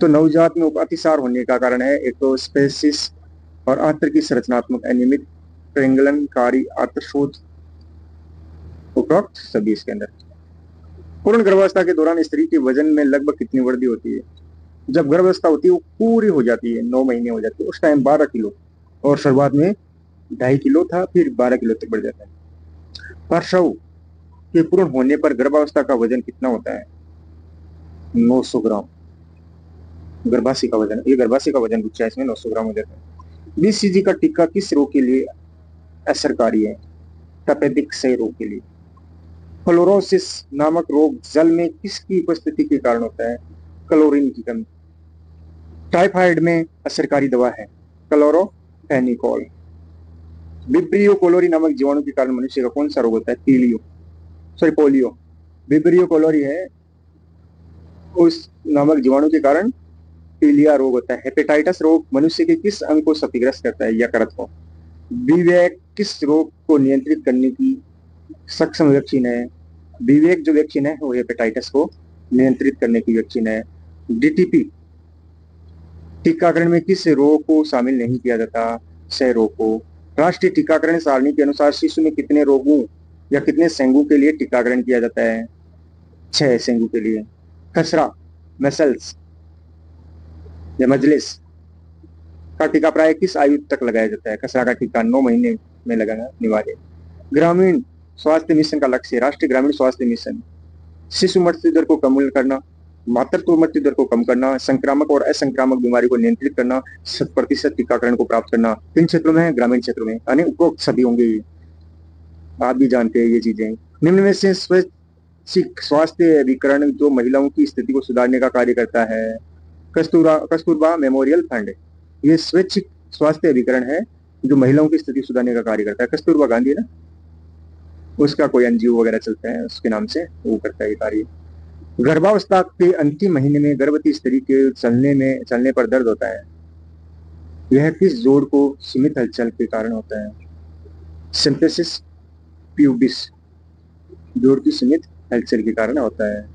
तो नवजात में अतिसार होने का कारण है एक तो स्पेसिस और आंत्र की संरचनात्मक अनियमित प्रंगलनकारी आंत्रशोथ, उपरोक्त सभी इसके अंदर। पूर्ण गर्भावस्था के दौरान स्त्री के वजन में लगभग कितनी वृद्धि होती है? जब गर्भावस्था होती है वो पूरी हो जाती है, 9 महीने हो जाती है, उस टाइम 12 किलो, और शुरुआत में 2.5 किलो था, फिर 12 किलो तक बढ़ जाता है। प्रसव के पूर्ण होने पर गर्भावस्था का वजन कितना होता है? 900 ग्राम। गर्भाशय का वजन, ये गर्भाशय का वजन पूछा है, इसमें 900 ग्राम हो जाता है। बीसीजी का टीका किस रोग के लिए असरकारी है? तपेदिक क्षय रोग के लिए। क्लोरोसिस नामक रोग जल में किसकी उपस्थिति के कारण होता है? क्लोरीन की कमी। टाइफाइड में असरकारी दवा है क्लोरोफेनिकोल। विब्रियो कोलोरी नामक जीवाणु के कारण मनुष्य का कौन सा रोग होता है? पोलियो। विब्रियो कोलोरी है उस नामक जीवाणु के कारण पीलिया रोग होता है। हेपेटाइटिस रोग मनुष्य के किस अंग को क्षतिग्रस्त करता है? यकृत को। विवेक किस रोग को नियंत्रित करने की सक्षम वैक्सीन है? विवेक जो वैक्सीन है वो हेपेटाइटिस को नियंत्रित करने की वैक्सीन है। डीटीपी टीकाकरण में किस रोग को शामिल नहीं किया जाता? क्षय रोग को। राष्ट्रीय टीकाकरण सारणी के अनुसार शिशु में कितने रोगों या कितने सेंगू के लिए टीकाकरण किया जाता है? 6 सेंगू के लिए। खसरा, मेसल्स या मजलिस का टीका प्राय किस आयु तक लगाया जाता है? खसरा का टीका 9 महीने में लगाना अनिवार्य। ग्रामीण स्वास्थ्य मिशन का लक्ष्य, राष्ट्रीय ग्रामीण स्वास्थ्य मिशन शिशु मृत्यु दर को कम करना, मातृत्व मृत्यु दर को कम करना, संक्रामक और असंक्रामक बीमारी को नियंत्रित करना, 100% टीकाकरण को प्राप्त करना। किन क्षेत्रों में है? ग्रामीण क्षेत्रों में, यानी उपरोक्त सभी होंगे, आप भी जानते हैं ये चीजें। निम्न में से स्वैच्छिक स्वास्थ्य अभिकरण जो महिलाओं की स्थिति को सुधारने का कार्य करता है? कस्तूरबा मेमोरियल फंड, ये स्वैच्छिक स्वास्थ्य अभिकरण है जो महिलाओं की स्थिति सुधारने का कार्य करता है। कस्तूरबा गांधी है ना, उसका कोई एनजीओ वगैरह चलता है, उसके नाम से वो करता है ये कार्य। गर्भावस्था के अंतिम महीने में गर्भवती स्त्री के चलने पर दर्द होता है, यह किस जोड़ को सीमित हलचल के कारण होता है? सिंथेसिस प्यूबिस जोड़ की सीमित हलचल के कारण होता है।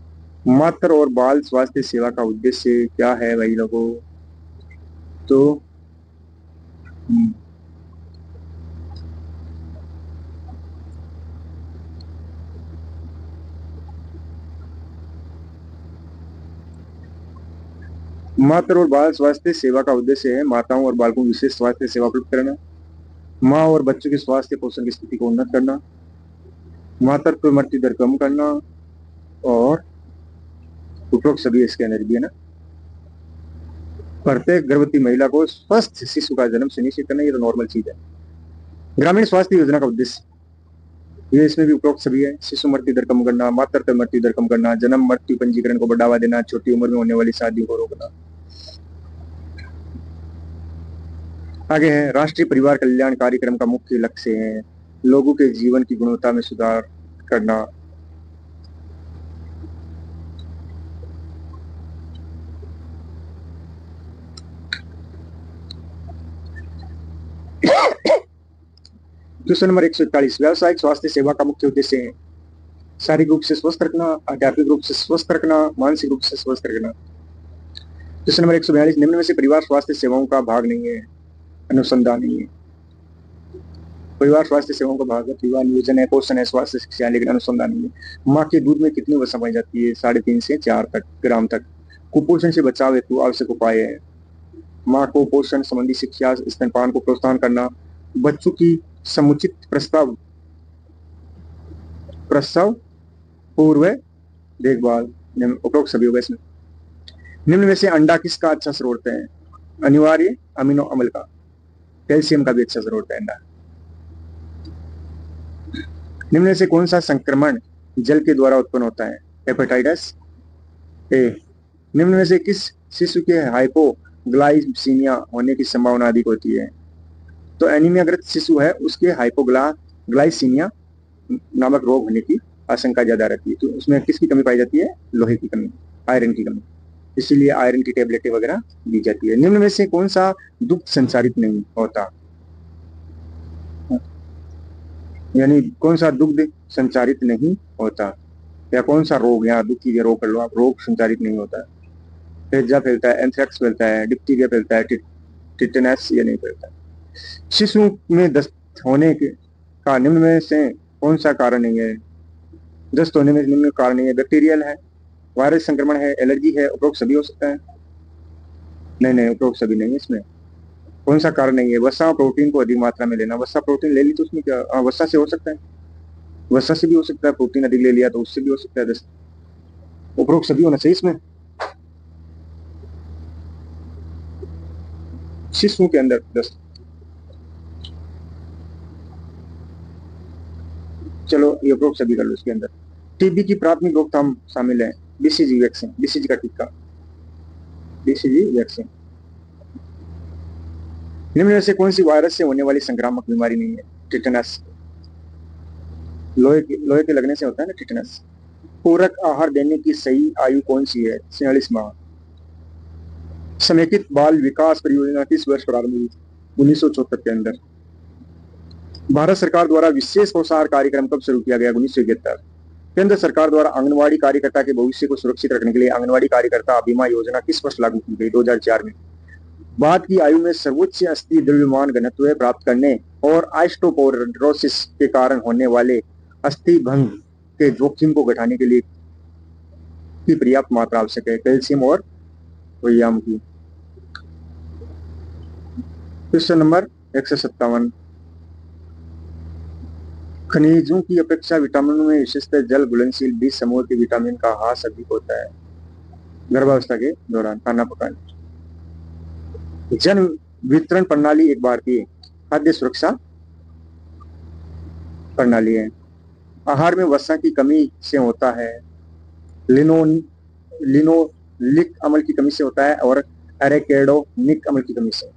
मातृ और बाल स्वास्थ्य सेवा का उद्देश्य क्या है भाई लोगों? तो मातृ और बाल स्वास्थ्य सेवा का उद्देश्य है माताओं और बालकों को विशेष स्वास्थ्य सेवा उपलब्ध कराना, माँ और बच्चों की स्वास्थ्य पोषण की स्थिति को उन्नत करना, मातृत्व मृत्यु दर कम करना, और उपरोक्त सभी इसके अंदर भी है ना। प्रत्येक गर्भवती महिला को स्वस्थ शिशु का जन्म सुनिश्चित करना, ये तो नॉर्मल चीज है। ग्रामीण स्वास्थ्य योजना का उद्देश्य, ये इसमें भी उपरोक्त सभी है। शिशु मृत्यु दर कम करना, मातृत्व मृत्यु दर कम करना, जन्म मृत्यु पंजीकरण को बढ़ावा देना, छोटी उम्र में होने वाली शादी को रोकना। आगे है राष्ट्रीय परिवार कल्याण कार्यक्रम का मुख्य लक्ष्य है लोगों के जीवन की गुणवत्ता में सुधार करना। क्वेश्चन नंबर 141, व्यावसायिक स्वास्थ्य सेवा का मुख्य उद्देश्य है शारीरिक रूप से स्वस्थ रखना, आध्यात्मिक रूप से स्वस्थ रखना, मानसिक रूप से स्वस्थ रखना। क्वेश्चन नंबर 142, निम्न में से परिवार स्वास्थ्य सेवाओं का भाग नहीं है, अनुसंधान नहीं है। परिवार स्वास्थ्य सेवाओं का भाग है परिवार नियोजन है, पोषण है, स्वास्थ्य शिक्षा है, लेकिन अनुसंधान नहीं है। माँ के दूध में कितनी वसा पाई जाती है? 3.5 से 4 ग्राम तक। कुपोषण से बचाव हेतु आवश्यक उपाय है माँ को पोषण संबंधी शिक्षा, स्तनपान को प्रोत्साहन करना, बच्चों की समुचित प्रसव पूर्व देखभाल, उपरोक्त सभी होगा इसमें। निम्न में से अंडा किसका अच्छा स्रोत है? अनिवार्य अमीनो अम्ल का, कैल्शियम का भी अच्छा स्रोत है अंडा। निम्न में से कौन सा संक्रमण जल के द्वारा उत्पन्न होता है? Hepatitis A. निम्न में से किस शिशु के हाइपोग्लाइसीमिया होने की संभावना अधिक होती है? तो एनीमिया ग्रस्त शिशु है उसके हाइपोग्लाइसीमिया नामक रोग होने की आशंका ज्यादा रहती है। तो उसमें किसकी कमी पाई जाती है? लोहे की कमी, आयरन की कमी, इसीलिए आयरन की टेबलेटें वगैरह दी जाती है। निम्न में से कौन सा दुग्ध संचारित नहीं होता? यानी कौन सा दुग्ध संचारित नहीं होता, या कौन सा रोग, या दुग्ध की रोग कर लो आप, रोग संचारित नहीं होता? हैजा फैलता है, एंथ्रेक्स फैलता है, डिप्थीरिया फैलता है, टिटेनस ये नहीं फैलता। शिशु में दस्त होने का निम्न में से कौन सा कारण नहीं है? दस्त होने में निम्न कारण नहीं है, बैक्टीरियल है, वायरस संक्रमण है, एलर्जी है, उपरोक्त सभी हो सकता है? नहीं, उपरोक्त सभी नहीं है। इसमें कौन सा कारण नहीं है? वसा प्रोटीन को अधिक मात्रा में लेना, वसा प्रोटीन ले ली तो उसमें क्या, वसा से हो सकता है, वसा से भी हो सकता है, प्रोटीन अधिक ले लिया तो उससे भी हो सकता है दस्त, उपरोक्त सभी होना चाहिए इसमें। शिशुओं के अंदर दस्त, चलो ये उपरोक्त सभी कर लो इसके अंदर। टीबी की प्राथमिक रोकथाम शामिल है बीसीजी वैक्सीन, बीसीजी का टीका, बीसीजी वैक्सीन। निम्न में से कौन सी वायरस से होने वाली संक्रामक बीमारी नहीं है? टिटेनस, लोहे के लगने से होता है ना टिटेनस। पूरक आहार देने की सही आयु कौन सी है? 46 माह। समेकित बाल विकास परियोजना किस वर्ष प्रारंभ हुई? 1974 के अंदर। भारत सरकार द्वारा विशेष पोषाहार कार्यक्रम कब शुरू किया गया? 1971। केंद्र सरकार द्वारा आंगनवाड़ी कार्यकर्ता के भविष्य को सुरक्षित रखने के लिए आंगनवाड़ी कार्यकर्ता बीमा योजना किस वर्ष लागू की गई? 2004 में। बाद की आयु में सर्वोच्च अस्थि द्रव्यमान घनत्व प्राप्त करने और ऑस्टियोपोरोसिस के कारण होने वाले अस्थि भंग के जोखिम को घटाने के लिए की पर्याप्त मात्रा आवश्यक है? कैल्शियम और व्यायाम की। क्वेश्चन नंबर 157, खनिजों की अपेक्षा विटामिनों में विशेषतः जल घुलनशील बीज समूह के विटामिन का ह्रास अधिक होता है। गर्भावस्था के दौरान खाना पकाने। जन वितरण प्रणाली एक भारतीय खाद्य सुरक्षा प्रणाली है। आहार में वसा की कमी से होता है, लिनो लिनोलिक अम्ल की कमी से होता है और एरेकेडोनिक अम्ल की कमी से।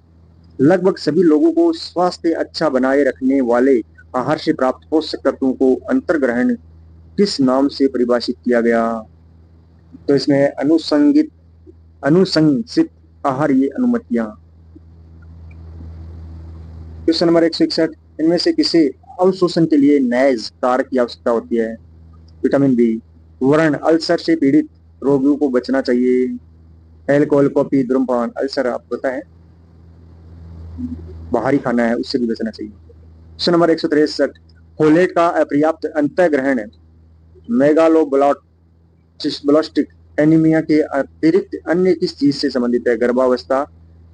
लगभग सभी लोगों को स्वास्थ्य अच्छा बनाए रखने वाले आहार से प्राप्त पोषक तत्वों को अंतर्ग्रहण किस नाम से परिभाषित किया गया? तो इसमें अनुशंसित आहारीय अनुमतियां। क्वेश्चन नंबर 161, इनमें से किसे अवशोषण के लिए नैज कारक की आवश्यकता होती है? Vitamin B. वर्ण, अल्सर से पीड़ित रोगियों को बचना चाहिए। एल्कोहल, कॉफी, धूम्रपान, अल्सर आपको पता है बाहरी खाना है, उससे भी बचना चाहिए। क्वेश्चन नंबर 163, फोलेट का अपर्याप्त अंतःग्रहण मेगालोब्लास्टिक एनीमिया के अतिरिक्त अन्य किस चीज से संबंधित है? गर्भावस्था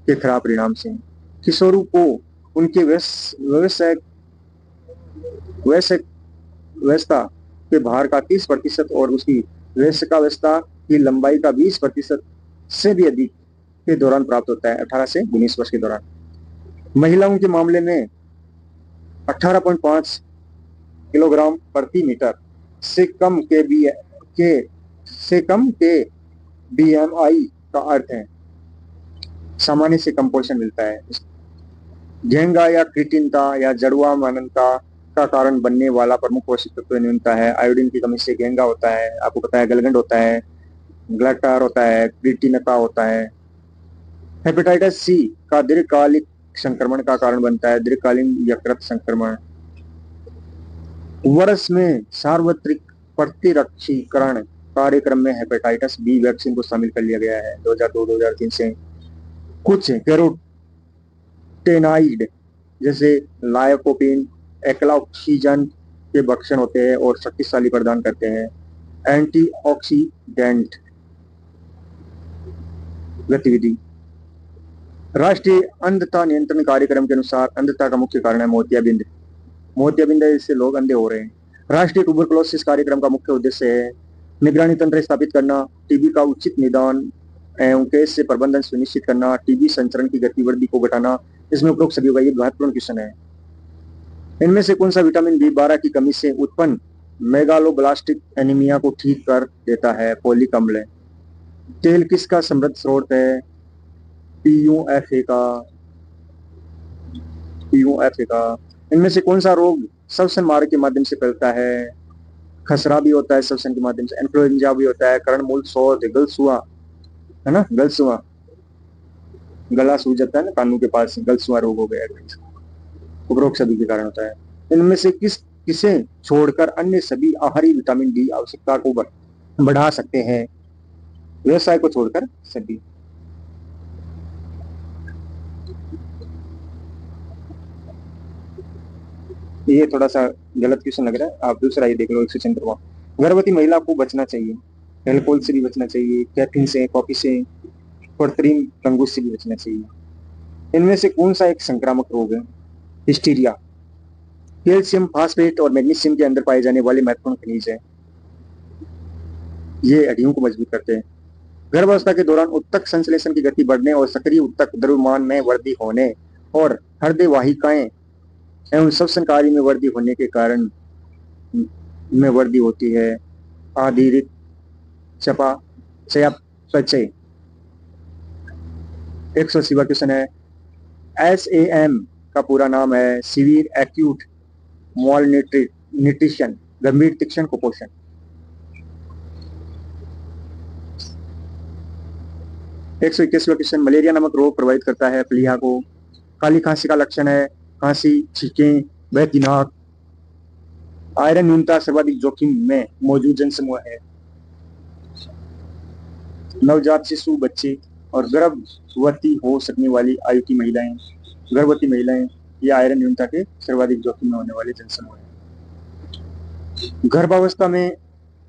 के खराब परिणाम से। किशोरों को उनके व्यवस्था के भार का 30% और उसकी व्यस्कावस्था की लंबाई का 20% से भी अधिक के दौरान प्राप्त होता है, 18 से 19 वर्ष के दौरान। महिलाओं के मामले में 18.5 किलोग्राम प्रति मीटर से कम के बीएमआई का अर्थ है सामान्य से कम पोषण मिलता है। घेंगा या क्रिटिनता या जड़ुआ मानवता का कारण बनने वाला प्रमुख पोषक तत्व न्यूनता है। आयोडीन की कमी से घेंगा होता है, आपको पता है, गलगंड होता है, ग्लटर होता है, क्रिटिनता होता है। हेपेटाइटिस सी का दीर्घकालिक संक्रमण का कारण बनता है, दीर्घकालीन यकृत संक्रमण। वर्ष में सार्वत्रिक प्रतिरक्षीकरण कार्यक्रम में हेपेटाइटिस बी वैक्सीन को शामिल कर लिया गया है 2002-2003 से। कुछ कैरोटेनाइड जैसे लाइकोपीन एक्लाऑक्सीजन के भक्षण होते हैं और शक्तिशाली प्रदान करते हैं एंटीऑक्सीडेंट गतिविधि। राष्ट्रीय अंधता नियंत्रण कार्यक्रम के अनुसार अंधता का मुख्य कारण है मोतियाबिंद। मोतियाबिंद इससे लोग अंधे हो रहे हैं। राष्ट्रीय ट्यूबरकुलोसिस कार्यक्रम का मुख्य उद्देश्य है निगरानी तंत्र स्थापित करना, टीबी का उचित निदान एवं केस से प्रबंधन सुनिश्चित करना, टीबी संचरण की गतिविधि को घटाना। इसमें उपरोक्त सभी का ये महत्वपूर्ण क्वेश्चन है। इनमें से कौन सा विटामिन बी12 की कमी से उत्पन्न मेगालोब्लास्टिक एनीमिया को ठीक कर देता है? फोलिक अम्ल। तेल किसका समृद्ध स्रोत है? पीयूएफए का। इनमें से कौन सा रोग श्वसन मार्ग के माध्यम से फैलता है? खसरा भी होता है श्वसन के माध्यम से, इन्फ्लुएंजा भी होता है, कर्णमूल शोथ, गलसुआ है ना, गलसुआ, गला सूज जाता है ना कानों के पास, गलसुआ रोग हो गया, उपरोक्त सभी के कारण होता है। इनमें से किसे छोड़कर अन्य सभी आहारी विटामिन डी आवश्यकता को बढ़ा सकते हैं? व्यवसाय को छोड़कर सभी। ये थोड़ा सा गलत क्वेश्चन लग रहा है, आप दूसरा ये देख लो 174। गर्भवती महिला को बचना चाहिए, अल्कोहल से भी बचना चाहिए, कैफीन से, कॉफी से, कृत्रिम अंगूर से भी बचना चाहिए। इनमें से कौन सा एक संक्रामक रोग है? हिस्टीरिया। कैल्शियम फास्फेट और मैग्नीशियम के अंदर पाए जाने वाले महत्वपूर्ण खनिज है, ये हड्डियों को मजबूत करते हैं। गर्भावस्था के दौरान उत्तक संश्लेषण की गति बढ़ने और सक्रिय उत्तक द्रव्यमान में वृद्धि होने और हृदय वाहिकाएं एवं श्वसन कार्य में वृद्धि होने के कारण में वृद्धि होती है आधीरित चयापचय। 180वां क्वेश्चन है, SAM का पूरा नाम है सीवियर एक्यूट मॉल न्यूट्रिशन, गंभीर तीक्ष्ण कुपोषण। एक सौ 21वां क्वेश्चन, मलेरिया नामक रोग प्रभावित करता है प्लीहा को। काली खांसी का लक्षण है खांसी, छींकें, बहती नाक। आयरन न्यूनता सर्वाधिक जोखिम में मौजूद जनसमूह है नवजात शिशु, बच्चे और गर्भवती हो सकने वाली आयु की महिलाएं। गर्भवती महिलाएं ये आयरन न्यूनता के सर्वाधिक जोखिम में होने वाले जनसमूह है। गर्भावस्था में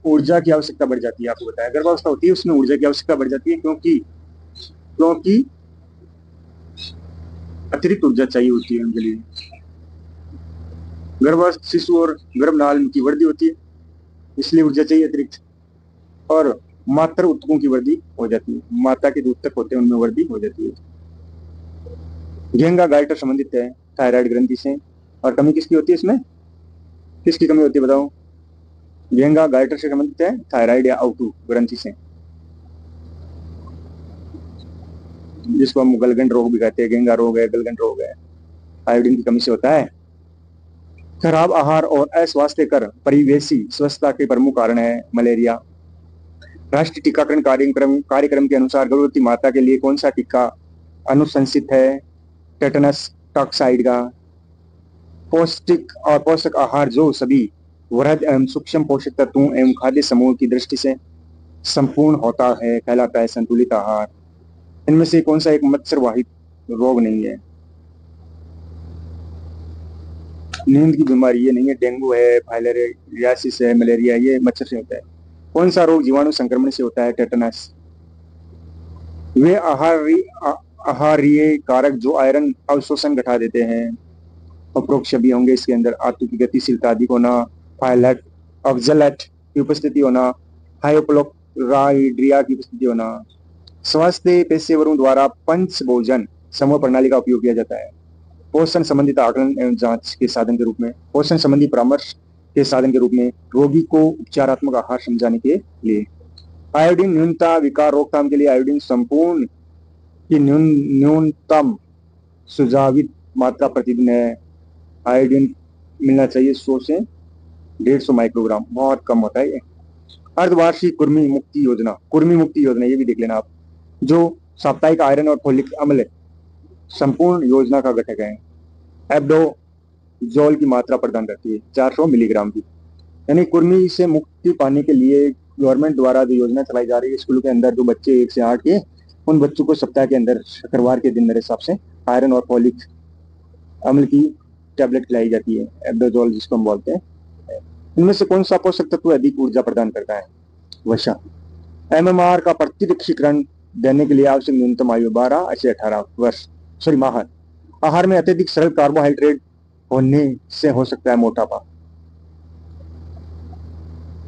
ऊर्जा की आवश्यकता बढ़ जाती है, आपको बताया गर्भावस्था होती है उसमें ऊर्जा की आवश्यकता बढ़ जाती है क्योंकि अतिरिक्त ऊर्जा चाहिए होती है उनके लिए। गर्भस्थ शिशु और गर्भनाल की वृद्धि होती है इसलिए ऊर्जा चाहिए अतिरिक्त। और मात्र ऊतकों की वृद्धि हो जाती है, माता के जो ऊतक होते हैं उनमें वृद्धि हो जाती है। घेंगा गाइटर संबंधित है थायराइड ग्रंथि से, और कमी किसकी होती है इसमें, किसकी कमी होती है बताओ। घेंगा गाइटर से संबंधित है थायराइड या आउटू ग्रंथि से, जिसको हम गलगंड रोग भी कहते हैं, घेंगा रोग है, गलगंड रोग है, आयोडीन की कमी से होता है। खराब आहार और अस्वास्थ्यकर परिवेशी स्वच्छता के प्रमुख कारण है मलेरिया। राष्ट्रीय टीकाकरण कार्यक्रम के अनुसार गर्भवती माता के लिए कौन सा टीका अनुशंसित है, टेटनस टॉक्साइड का। पौष्टिक और पोषक आहार जो सभी वृहद एवं सूक्ष्म पोषक तत्वों एवं खाद्य समूह की दृष्टि से संपूर्ण होता है कहलाता है संतुलित आहार। इनमें से कौन सा एक मच्छर वाहित रोग नहीं है, नींद की बीमारी ये नहीं है, डेंगू है, फाइलेरियासिस है, मलेरिया, ये मच्छर से होता है। कौन सा रोग जीवाणु संक्रमण से होता है, टेटनस। वे आहारीय कारक जो आयरन अवशोषण घटा देते हैं, उपरोक्त सभी होंगे इसके अंदर। आंतों की गतिशीलता अधिक होना, फाइलेट ऑक्जेलेट की उपस्थिति होना, हाइपोक्लोराइड्रिया की उपस्थिति होना। स्वास्थ्य पेशेवरों द्वारा पंच भोजन समूह प्रणाली का उपयोग किया जाता है पोषण संबंधित आकलन एवं जांच के साधन के रूप में, पोषण संबंधी परामर्श के साधन के रूप में, रोगी को उपचारात्मक आहार समझाने के लिए। आयोडीन न्यूनता विकार रोकथाम के लिए आयोडीन संपूर्ण की न्यूनतम सुझावित मात्रा प्रतिदिन है। आयोडीन मिलना चाहिए 100 से 150 माइक्रोग्राम, बहुत कम होता है ये। अर्धवार्षिक कुर्मी मुक्ति योजना, कुर्मी मुक्ति योजना ये भी देख लेना आप, जो साप्ताहिक आयरन और फोलिक अम्ल संपूर्ण योजना का घटक है। एब्डोजोल की मात्रा प्रदान करती है 400 मिलीग्राम की। यानी कुर्मी से मुक्ति पाने के लिए गवर्नमेंट द्वारा जो योजना चलाई जा रही है, स्कूल के अंदर जो बच्चे 1 से 8 के, उन बच्चों को सप्ताह के अंदर शुक्रवार के दिन मेरे हिसाब से आयरन और फोलिक अम्ल की टैबलेट खिलाई जाती है, एब्डोजोल जिसको हम बोलते हैं। इनमें से कौन सा पोषक तत्व अधिक ऊर्जा प्रदान करता है, वसा। एमएमआर का प्रतिरक्षीकरण देने के लिए आवश्यक न्यूनतम आयु 12 से 18 वर्ष, सॉरी माह। आहार में अत्यधिक सरल कार्बोहाइड्रेट होने से हो सकता है मोटापा।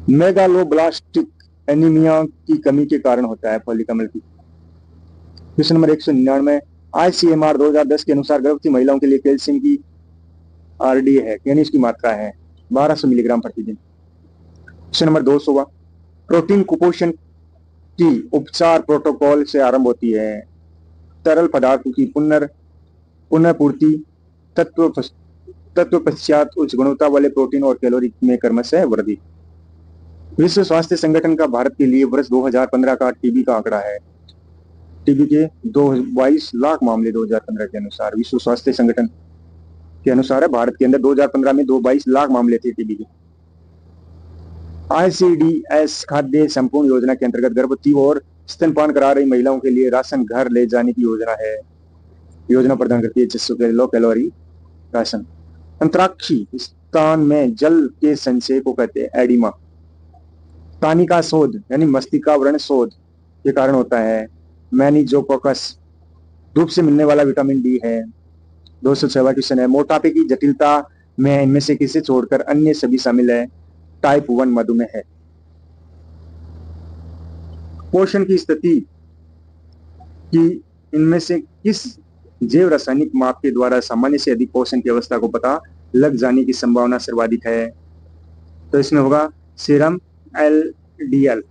मेगालोब्लास्टिक एनीमिया की कमी के कारण होता है फोलिक अम्ल की। क्वेश्चन नंबर 199, आईसीएमआर 2010 के अनुसार गर्भवती महिलाओं के लिए कैल्शियम की आरडी है, यानी इसकी मात्रा है 1200 मिलीग्राम प्रतिदिन। क्वेश्चन नंबर 200, प्रोटीन कुपोषण की उपचार प्रोटोकॉल से आरंभ होती है। तरल पदार्थों की पुनर्पूर्ति, तत्व पश्चात उच्च गुणवत्ता वाले प्रोटीन और कैलोरी में क्रमशः वृद्धि। विश्व स्वास्थ्य संगठन का भारत के लिए वर्ष 2015 का टीबी का आंकड़ा है। टीबी के 22 लाख मामले 2015 के अनुसार, विश्व स्वास्थ्य संगठन के अनुसार है, भारत के अंदर 2015 में 22 लाख मामले थे टीबी के। आईसीडीएस खाद्य संपूर्ण योजना के अंतर्गत गर्भवती और स्तनपान करा रही महिलाओं के लिए राशन घर ले जाने की योजना है। योजना प्रदान करती है 600 किलो कैलोरी राशन। अंतराक्षी स्थान में जल के संचय को कहते हैं एडिमा। तानिका शोध यानी मस्तिष्कावरण शोध के कारण होता है। मैनिजोकोकस धूप से मिलने वाला विटामिन डी है। 206वां क्वेश्चन है, मोटापे की जटिलता में इनमें से किसे छोड़कर अन्य सभी शामिल है, टाइप 1 मधुमेह है। पोषण की स्थिति की इनमें से किस जैव रासायनिक माप के द्वारा सामान्य से अधिक पोषण की अवस्था को पता लग जाने की संभावना सर्वाधिक है, तो इसमें होगा सीरम एलडीएल।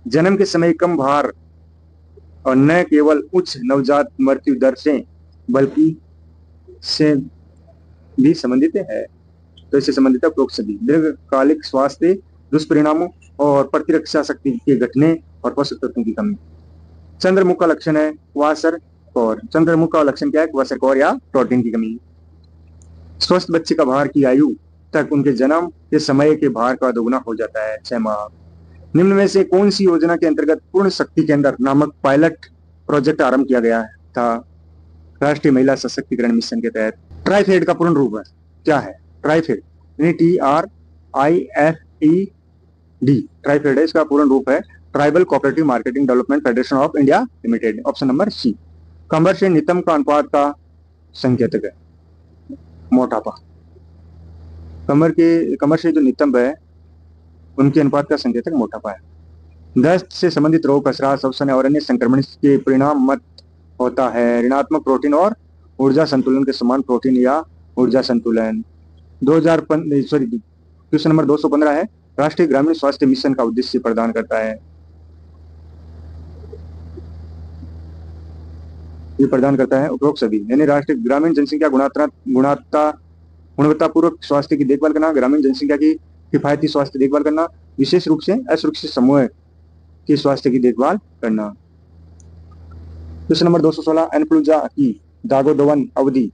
जन्म के समय कम भार और न केवल उच्च नवजात मृत्यु दर से बल्कि से भी संबंधित है, तो इससे संबंधित है उपरोक्त सभी। दीर्घकालिक स्वास्थ्य दुष्परिणामों और प्रतिरक्षा शक्ति के घटने और पोषक तत्वों की कमी। चंद्रमुख का लक्षण है क्वासर और चंद्रमुख का लक्षण क्या है, क्वासर कोर या प्रोटीन की कमी। स्वस्थ बच्चे का भार की आयु तक उनके जन्म के समय के भार का दोगुना हो जाता है, 6 माह। निम्न में से कौन सी योजना के अंतर्गत पूर्ण शक्ति केंद्र नामक पायलट प्रोजेक्ट आरंभ किया गया था, राष्ट्रीय महिला सशक्तिकरण मिशन के तहत। ट्राइफेड का पूर्ण रूप है क्या है, ट्राइफेड TRIFED, ट्राइफेड है, इसका पूर्ण रूप है tribal cooperative marketing development federation of India limited. Option number C. कमर से नितंब का अनुपात का संकेतक है मोटापा। कमर से जो नितंब है उनके अनुपात का संकेतक मोटापा है। दस्त से संबंधित रोग, खसरा, श्वसन और अन्य संक्रमण के परिणाम मत होता है। ऋणात्मक प्रोटीन और ऊर्जा संतुलन के समान प्रोटीन या ऊर्जा संतुलन। 2000 सॉरी, क्वेश्चन नंबर 215 है, राष्ट्रीय ग्रामीण स्वास्थ्य मिशन का उद्देश्य प्रदान करता है। ये प्रदान करता है उपरोक्त सभी, यानी राष्ट्रीय ग्रामीण जनसंख्या गुणवत्तापूर्वक स्वास्थ्य की देखभाल करना, ग्रामीण जनसंख्या की किफायती स्वास्थ्य देखभाल करना, विशेष रूप से असुरक्षित समूह की स्वास्थ्य की देखभाल करना। क्वेश्चन नंबर 216, इन्फ्लुएंजा की दागोदवन अवधि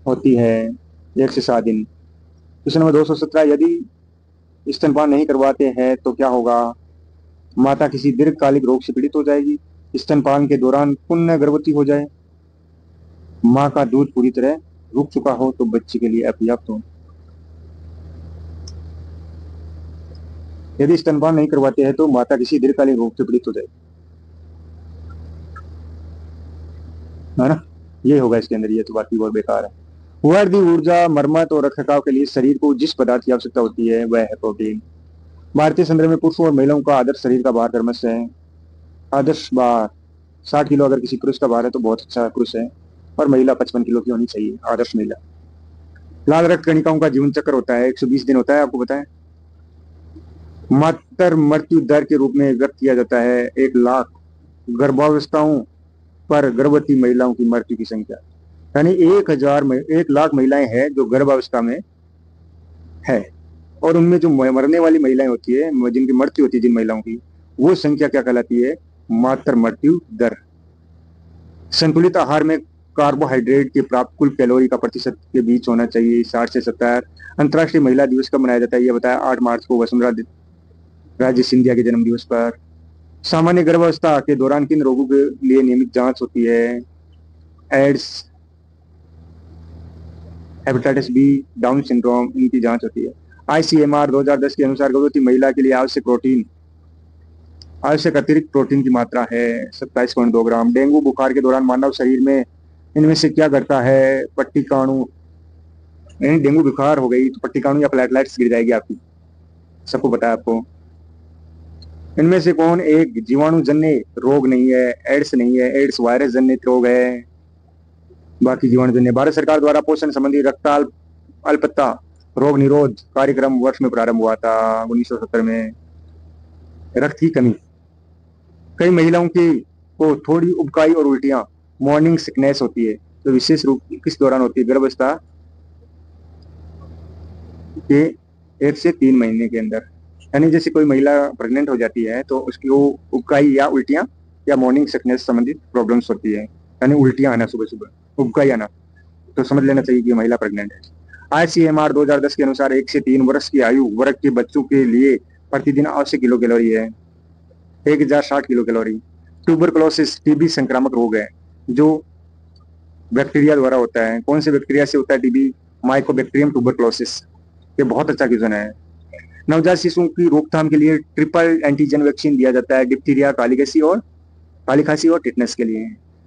होती है 1 से 7 दिन। क्वेश्चन नंबर 217, यदि स्तनपान नहीं करवाते हैं तो क्या होगा? माता किसी दीर्घकालिक रोग से पीड़ित हो जाएगी, स्तनपान के दौरान पुनः गर्भवती हो जाए, माँ का दूध पूरी तरह रुक चुका हो तो बच्चे के लिए अपर्याप्त हो। यदि स्तनपान नहीं करवाते हैं तो माता किसी दीर्घकालीन रोग से पीड़ित हो जाए, है ना, ये होगा इसके अंदर। ये तो बाकी बहुत बेकार है। वर्दी ऊर्जा, मरम्मत और रखरखाव के लिए शरीर को जिस पदार्थ की आवश्यकता होती है वह है प्रोटीन। भारतीय संदर्भ में पुरुषों और महिलाओं का आदर्श शरीर का भार क्रमशः है। आदर्श भार 60 किलो अगर किसी पुरुष का भार है तो बहुत अच्छा पुरुष है, और महिला 55 किलो की होनी चाहिए, आदर्श महिला। लाल रक्त कणिकाओं का जीवन चक्र होता है 120 दिन होता है, आपको पता है। मातृ मृत्यु दर के रूप में व्यक्त किया जाता है 1 लाख गर्भावस्थाओं पर गर्भवती महिलाओं की मृत्यु की संख्या, यानी 1 लाख महिलाएं हैं जो गर्भावस्था में है, और उनमें जो मरने वाली महिलाएं होती है, जिनकी मृत्यु होती है जिन महिलाओं की, वो संख्या क्या कहलाती है? मातृ मृत्यु दर। संतुलित आहार में कार्बोहाइड्रेट के प्राप्त कुल कैलोरी का प्रतिशत के बीच होना चाहिए 60 से 70। अंतर्राष्ट्रीय महिला दिवस कब मनाया जाता है? यह बताया 8 मार्च को वसुंधरा राजे सिंधिया के जन्म दिवस पर। सामान्य गर्भावस्था के दौरान किन रोगों के लिए नियमित जांच होती है? AIDS, hepatitis B, Down syndrome, इनकी जांच होती है। आईसीएमआर 2010 के अनुसार गर्भवती महिला के लिए आवश्यक अतिरिक्त प्रोटीन की मात्रा है 27.2 ग्राम। डेंगू बुखार के दौरान मानव शरीर में इनमें से क्या करता है? पट्टिकाणु, यानी डेंगू बुखार हो गई तो पट्टिकाणु या प्लेटलेट्स गिर जाएगी आपकी, सबको पता है आपको। इनमें से कौन एक जीवाणु जन्य रोग नहीं है? एड्स नहीं है, एड्स वायरस जन्य रोग है, बाकी जीवाणु जन्य। भारत सरकार द्वारा पोषण संबंधी रक्ताल अल्पता रोग निरोध कार्यक्रम वर्ष में प्रारंभ हुआ था 1970 में। रक्त की कमी, कई महिलाओं की को थोड़ी उबकाई और उल्टियां, मॉर्निंग सिकनेस होती है, तो विशेष रूप किस दौरान होती है? गर्भावस्था के 1 से 3 महीने के अंदर। यानी जैसे कोई महिला प्रेग्नेंट हो जाती है तो उसकी वो उबकाई या उल्टियां या मॉर्निंग सिकनेस संबंधित प्रॉब्लम्स होती है, यानी उल्टियां आना सुबह सुबह, उबकाई आना, तो समझ लेना चाहिए कि महिला प्रेग्नेंट है। आईसीएमआर 2010 के अनुसार 1 से 3 वर्ष की आयु वर्ग के बच्चों के लिए प्रतिदिन आवश्यक किलो कैलोरी है 1060 किलो कैलोरी। ट्यूबरकुलोसिस टीबी संक्रामक रोग है जो बैक्टीरिया द्वारा होता है। कौन से बैक्टीरिया से होता है टीबी? Mycobacterium tuberculosis. ये बहुत अच्छा क्वेश्चन है। नवजात शिशुओं की रोकथाम के लिए ट्रिपल एंटीजन वैक्सीन दिया जाता है डिप्थीरिया, काली खांसी और टिटनेस के लिए।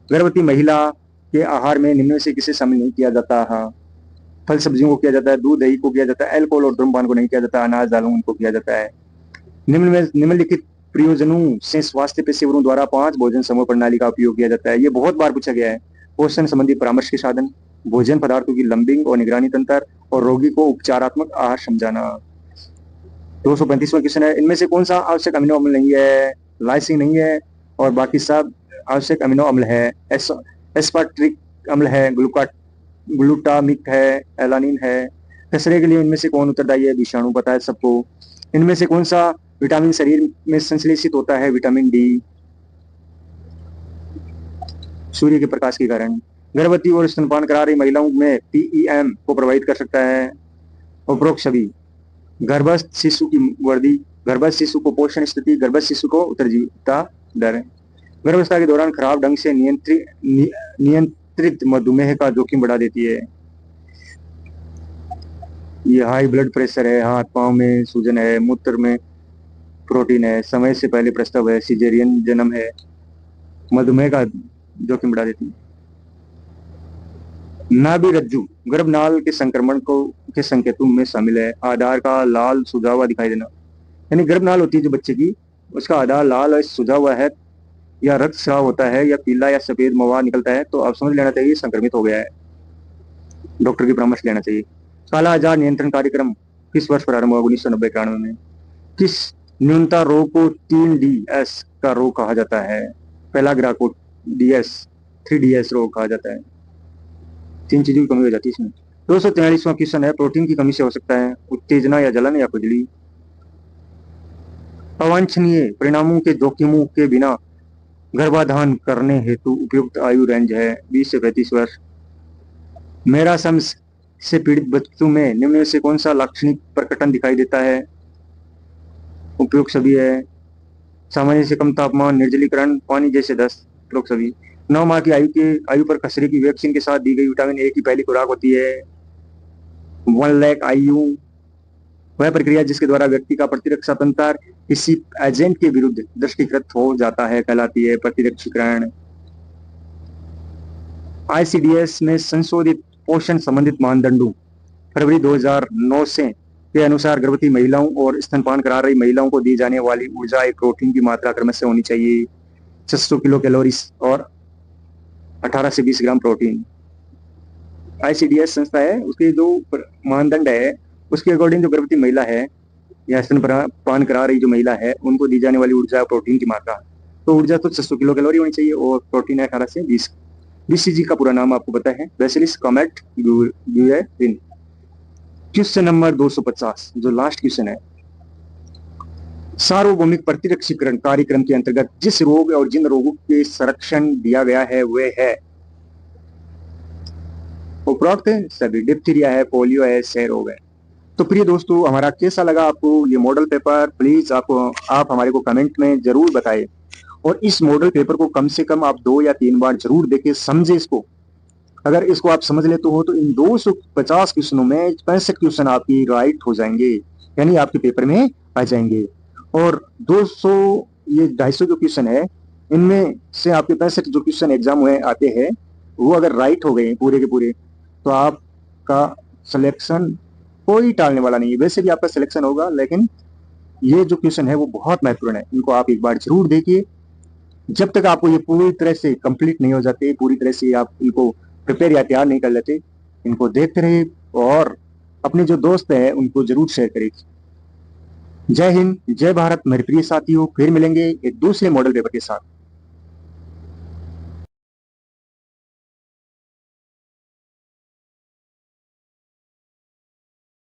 गर्भवती महिला के आहार में निम्न में से किसे शामिल नहीं किया जाता है? फल सब्जियों को किया जाता है, दूध दही को किया जाता है, अल्कोहल और धूम्रपान को नहीं किया जाता, अनाज दालों को किया जाता है। निम्नलिखित प्रयोजनों से स्वास्थ्य पेशेवरों द्वारा 5 भोजन समूह प्रणाली का उपयोग किया जाता है। ये बहुत बार पूछा गया है। पोषण संबंधी परामर्श के साधन, भोजन पदार्थों की लंबिंग और निगरानी तंत्र, और रोगी को उपचारात्मक आहार समझाना। 235वां क्वेश्चन है, इनमें से कौन सा आवश्यक अमीनो अम्ल नहीं है? लाइसिन नहीं है और बाकी सब आवश्यक अमीनो अम्ल है। एस्पार्टिक अम्ल है, ग्लूटामिक है, एलानिन है। खसरे के लिए इनमें से कौन उत्तरदायी है? विषाणु, पता है सबको। इनमें से कौन सा विटामिन शरीर में संश्लेषित होता है? विटामिन डी, सूर्य के प्रकाश के कारण। गर्भवती और स्तनपान करा रही महिलाओं में पीईएम को प्रभावित कर सकता है उपरोक्त सभी। गर्भस्थ शिशु की वृद्धि, गर्भस्थ शिशु को पोषण स्थिति, गर्भस्थ शिशु को उत्तरजीविता दर। गर्भावस्था के दौरान खराब ढंग से नियंत्रित मधुमेह का जोखिम बढ़ा देती है। ये हाई ब्लड प्रेशर है, हाथ पांव में सूजन है, मूत्र में प्रोटीन है, समय से पहले प्रसव है, सिजेरियन जन्म है, मधुमेह का जोखिम बढ़ा देती है। नाभि रज्जु गर्भनाल के संक्रमण के संकेतों में शामिल है। आधार का लाल सुझावा दिखाई देना, यानी गर्भनाल होती है जो बच्चे की, उसका आधार लाल और सुझा हुआ है, या रक्तस्राव होता है, या पीला या सफेद मवाद निकलता है, तो आप समझ लेना चाहिए संक्रमित हो गया है, डॉक्टर की परामर्श लेना चाहिए। काला आजार नियंत्रण कार्यक्रम किस वर्ष प्रारंभ हुआ? 1990-91 में। किस न्यूनता रोग को 3DS का रोग कहा जाता है? पहला ग्राह को DS, 3DS रोग कहा जाता है। तीन चीजों की कमी हो जाती है इसमें। 243वां क्वेश्चन है, प्रोटीन की कमी से हो सकता है उत्तेजना या जलन या खुजली? अवांछनीय परिणामों के जोखिमों के बिना गर्भाधान करने हेतु उपयुक्त आयु रेंज है 20 से 35 वर्ष। मेरासम्स से पीड़ित बच्चों में निम्न में से कौन सा लाक्षणिक प्रकटन दिखाई देता है? उपयुक्त सभी है। सामान्य से कम तापमान, निर्जलीकरण, पानी जैसे दस्त, उपयुक्त सभी। 9 माह की आयु पर खसरे की वैक्सीन के साथ दी गई विटामिन ए की पहली खुराक होती है 1 लाख IU। वह प्रक्रिया जिसके द्वारा व्यक्ति का प्रतिरक्षा तंत्र किसी एजेंट के विरुद्ध दृष्टिकृत हो जाता है कहलाती है प्रतिरक्षीकरण। ICDS में संशोधित पोषण संबंधित मानदंडों फरवरी 2009 से के अनुसार गर्भवती महिलाओं और स्तनपान करा रही महिलाओं को दी जाने वाली ऊर्जा एक प्रोटीन की मात्रा क्रमशः होनी चाहिए 600 किलो कैलोरीज और 18 से 20 ग्राम प्रोटीन। ICDS संस्था है, उसके जो मानदंड है उसके अकॉर्डिंग जो गर्भवती महिला है या स्तनपान करा रही जो महिला है उनको दी जाने वाली ऊर्जा प्रोटीन की मात्रा, तो ऊर्जा तो 600 किलो कैलोरी होनी चाहिए और प्रोटीन है 18 से 20। BCG का पूरा नाम आपको पता है, बेसिलिस कॉमेट ग्यूरेरिन। क्वेश्चन नंबर 250 जो लास्ट क्वेश्चन है, सार्वभौमिक प्रतिरक्षीकरण कार्यक्रम के अंतर्गत जिस रोग और जिन रोगों के संरक्षण दिया गया है वे है उपरोक्त सभी, डिप्थीरिया है, पोलियो है, क्षय रोग है। तो प्रिय दोस्तों, हमारा कैसा लगा आपको ये मॉडल पेपर? प्लीज आप हमारे को कमेंट में जरूर बताएं, और इस मॉडल पेपर को कम से कम आप 2 या 3 बार जरूर देखें, समझे इसको। अगर इसको आप समझ लेते हो तो इन 250 क्वेश्चनों में 65 क्वेश्चन आपकी राइट हो जाएंगे, यानी आपके पेपर में आ जाएंगे। और 200 ये 250 जो क्वेश्चन है इनमें से आपके 65 जो क्वेश्चन एग्जाम हुए आते हैं वो अगर राइट हो गए पूरे के पूरे तो आपका सिलेक्शन कोई टालने वाला नहीं है। वैसे भी आपका सिलेक्शन होगा, लेकिन ये जो क्वेश्चन है वो बहुत महत्वपूर्ण है, इनको आप एक बार जरूर देखिए। जब तक आपको ये पूरी तरह से कंप्लीट नहीं हो जाते, पूरी तरह से आप इनको प्रिपेयर या तैयार नहीं कर लेते, इनको देखते रहिए और अपने जो दोस्त हैं उनको जरूर शेयर करें। जय हिंद, जय भारत मेरे प्रिय साथियों, फिर मिलेंगे एक दूसरे मॉडल पेपर के साथ।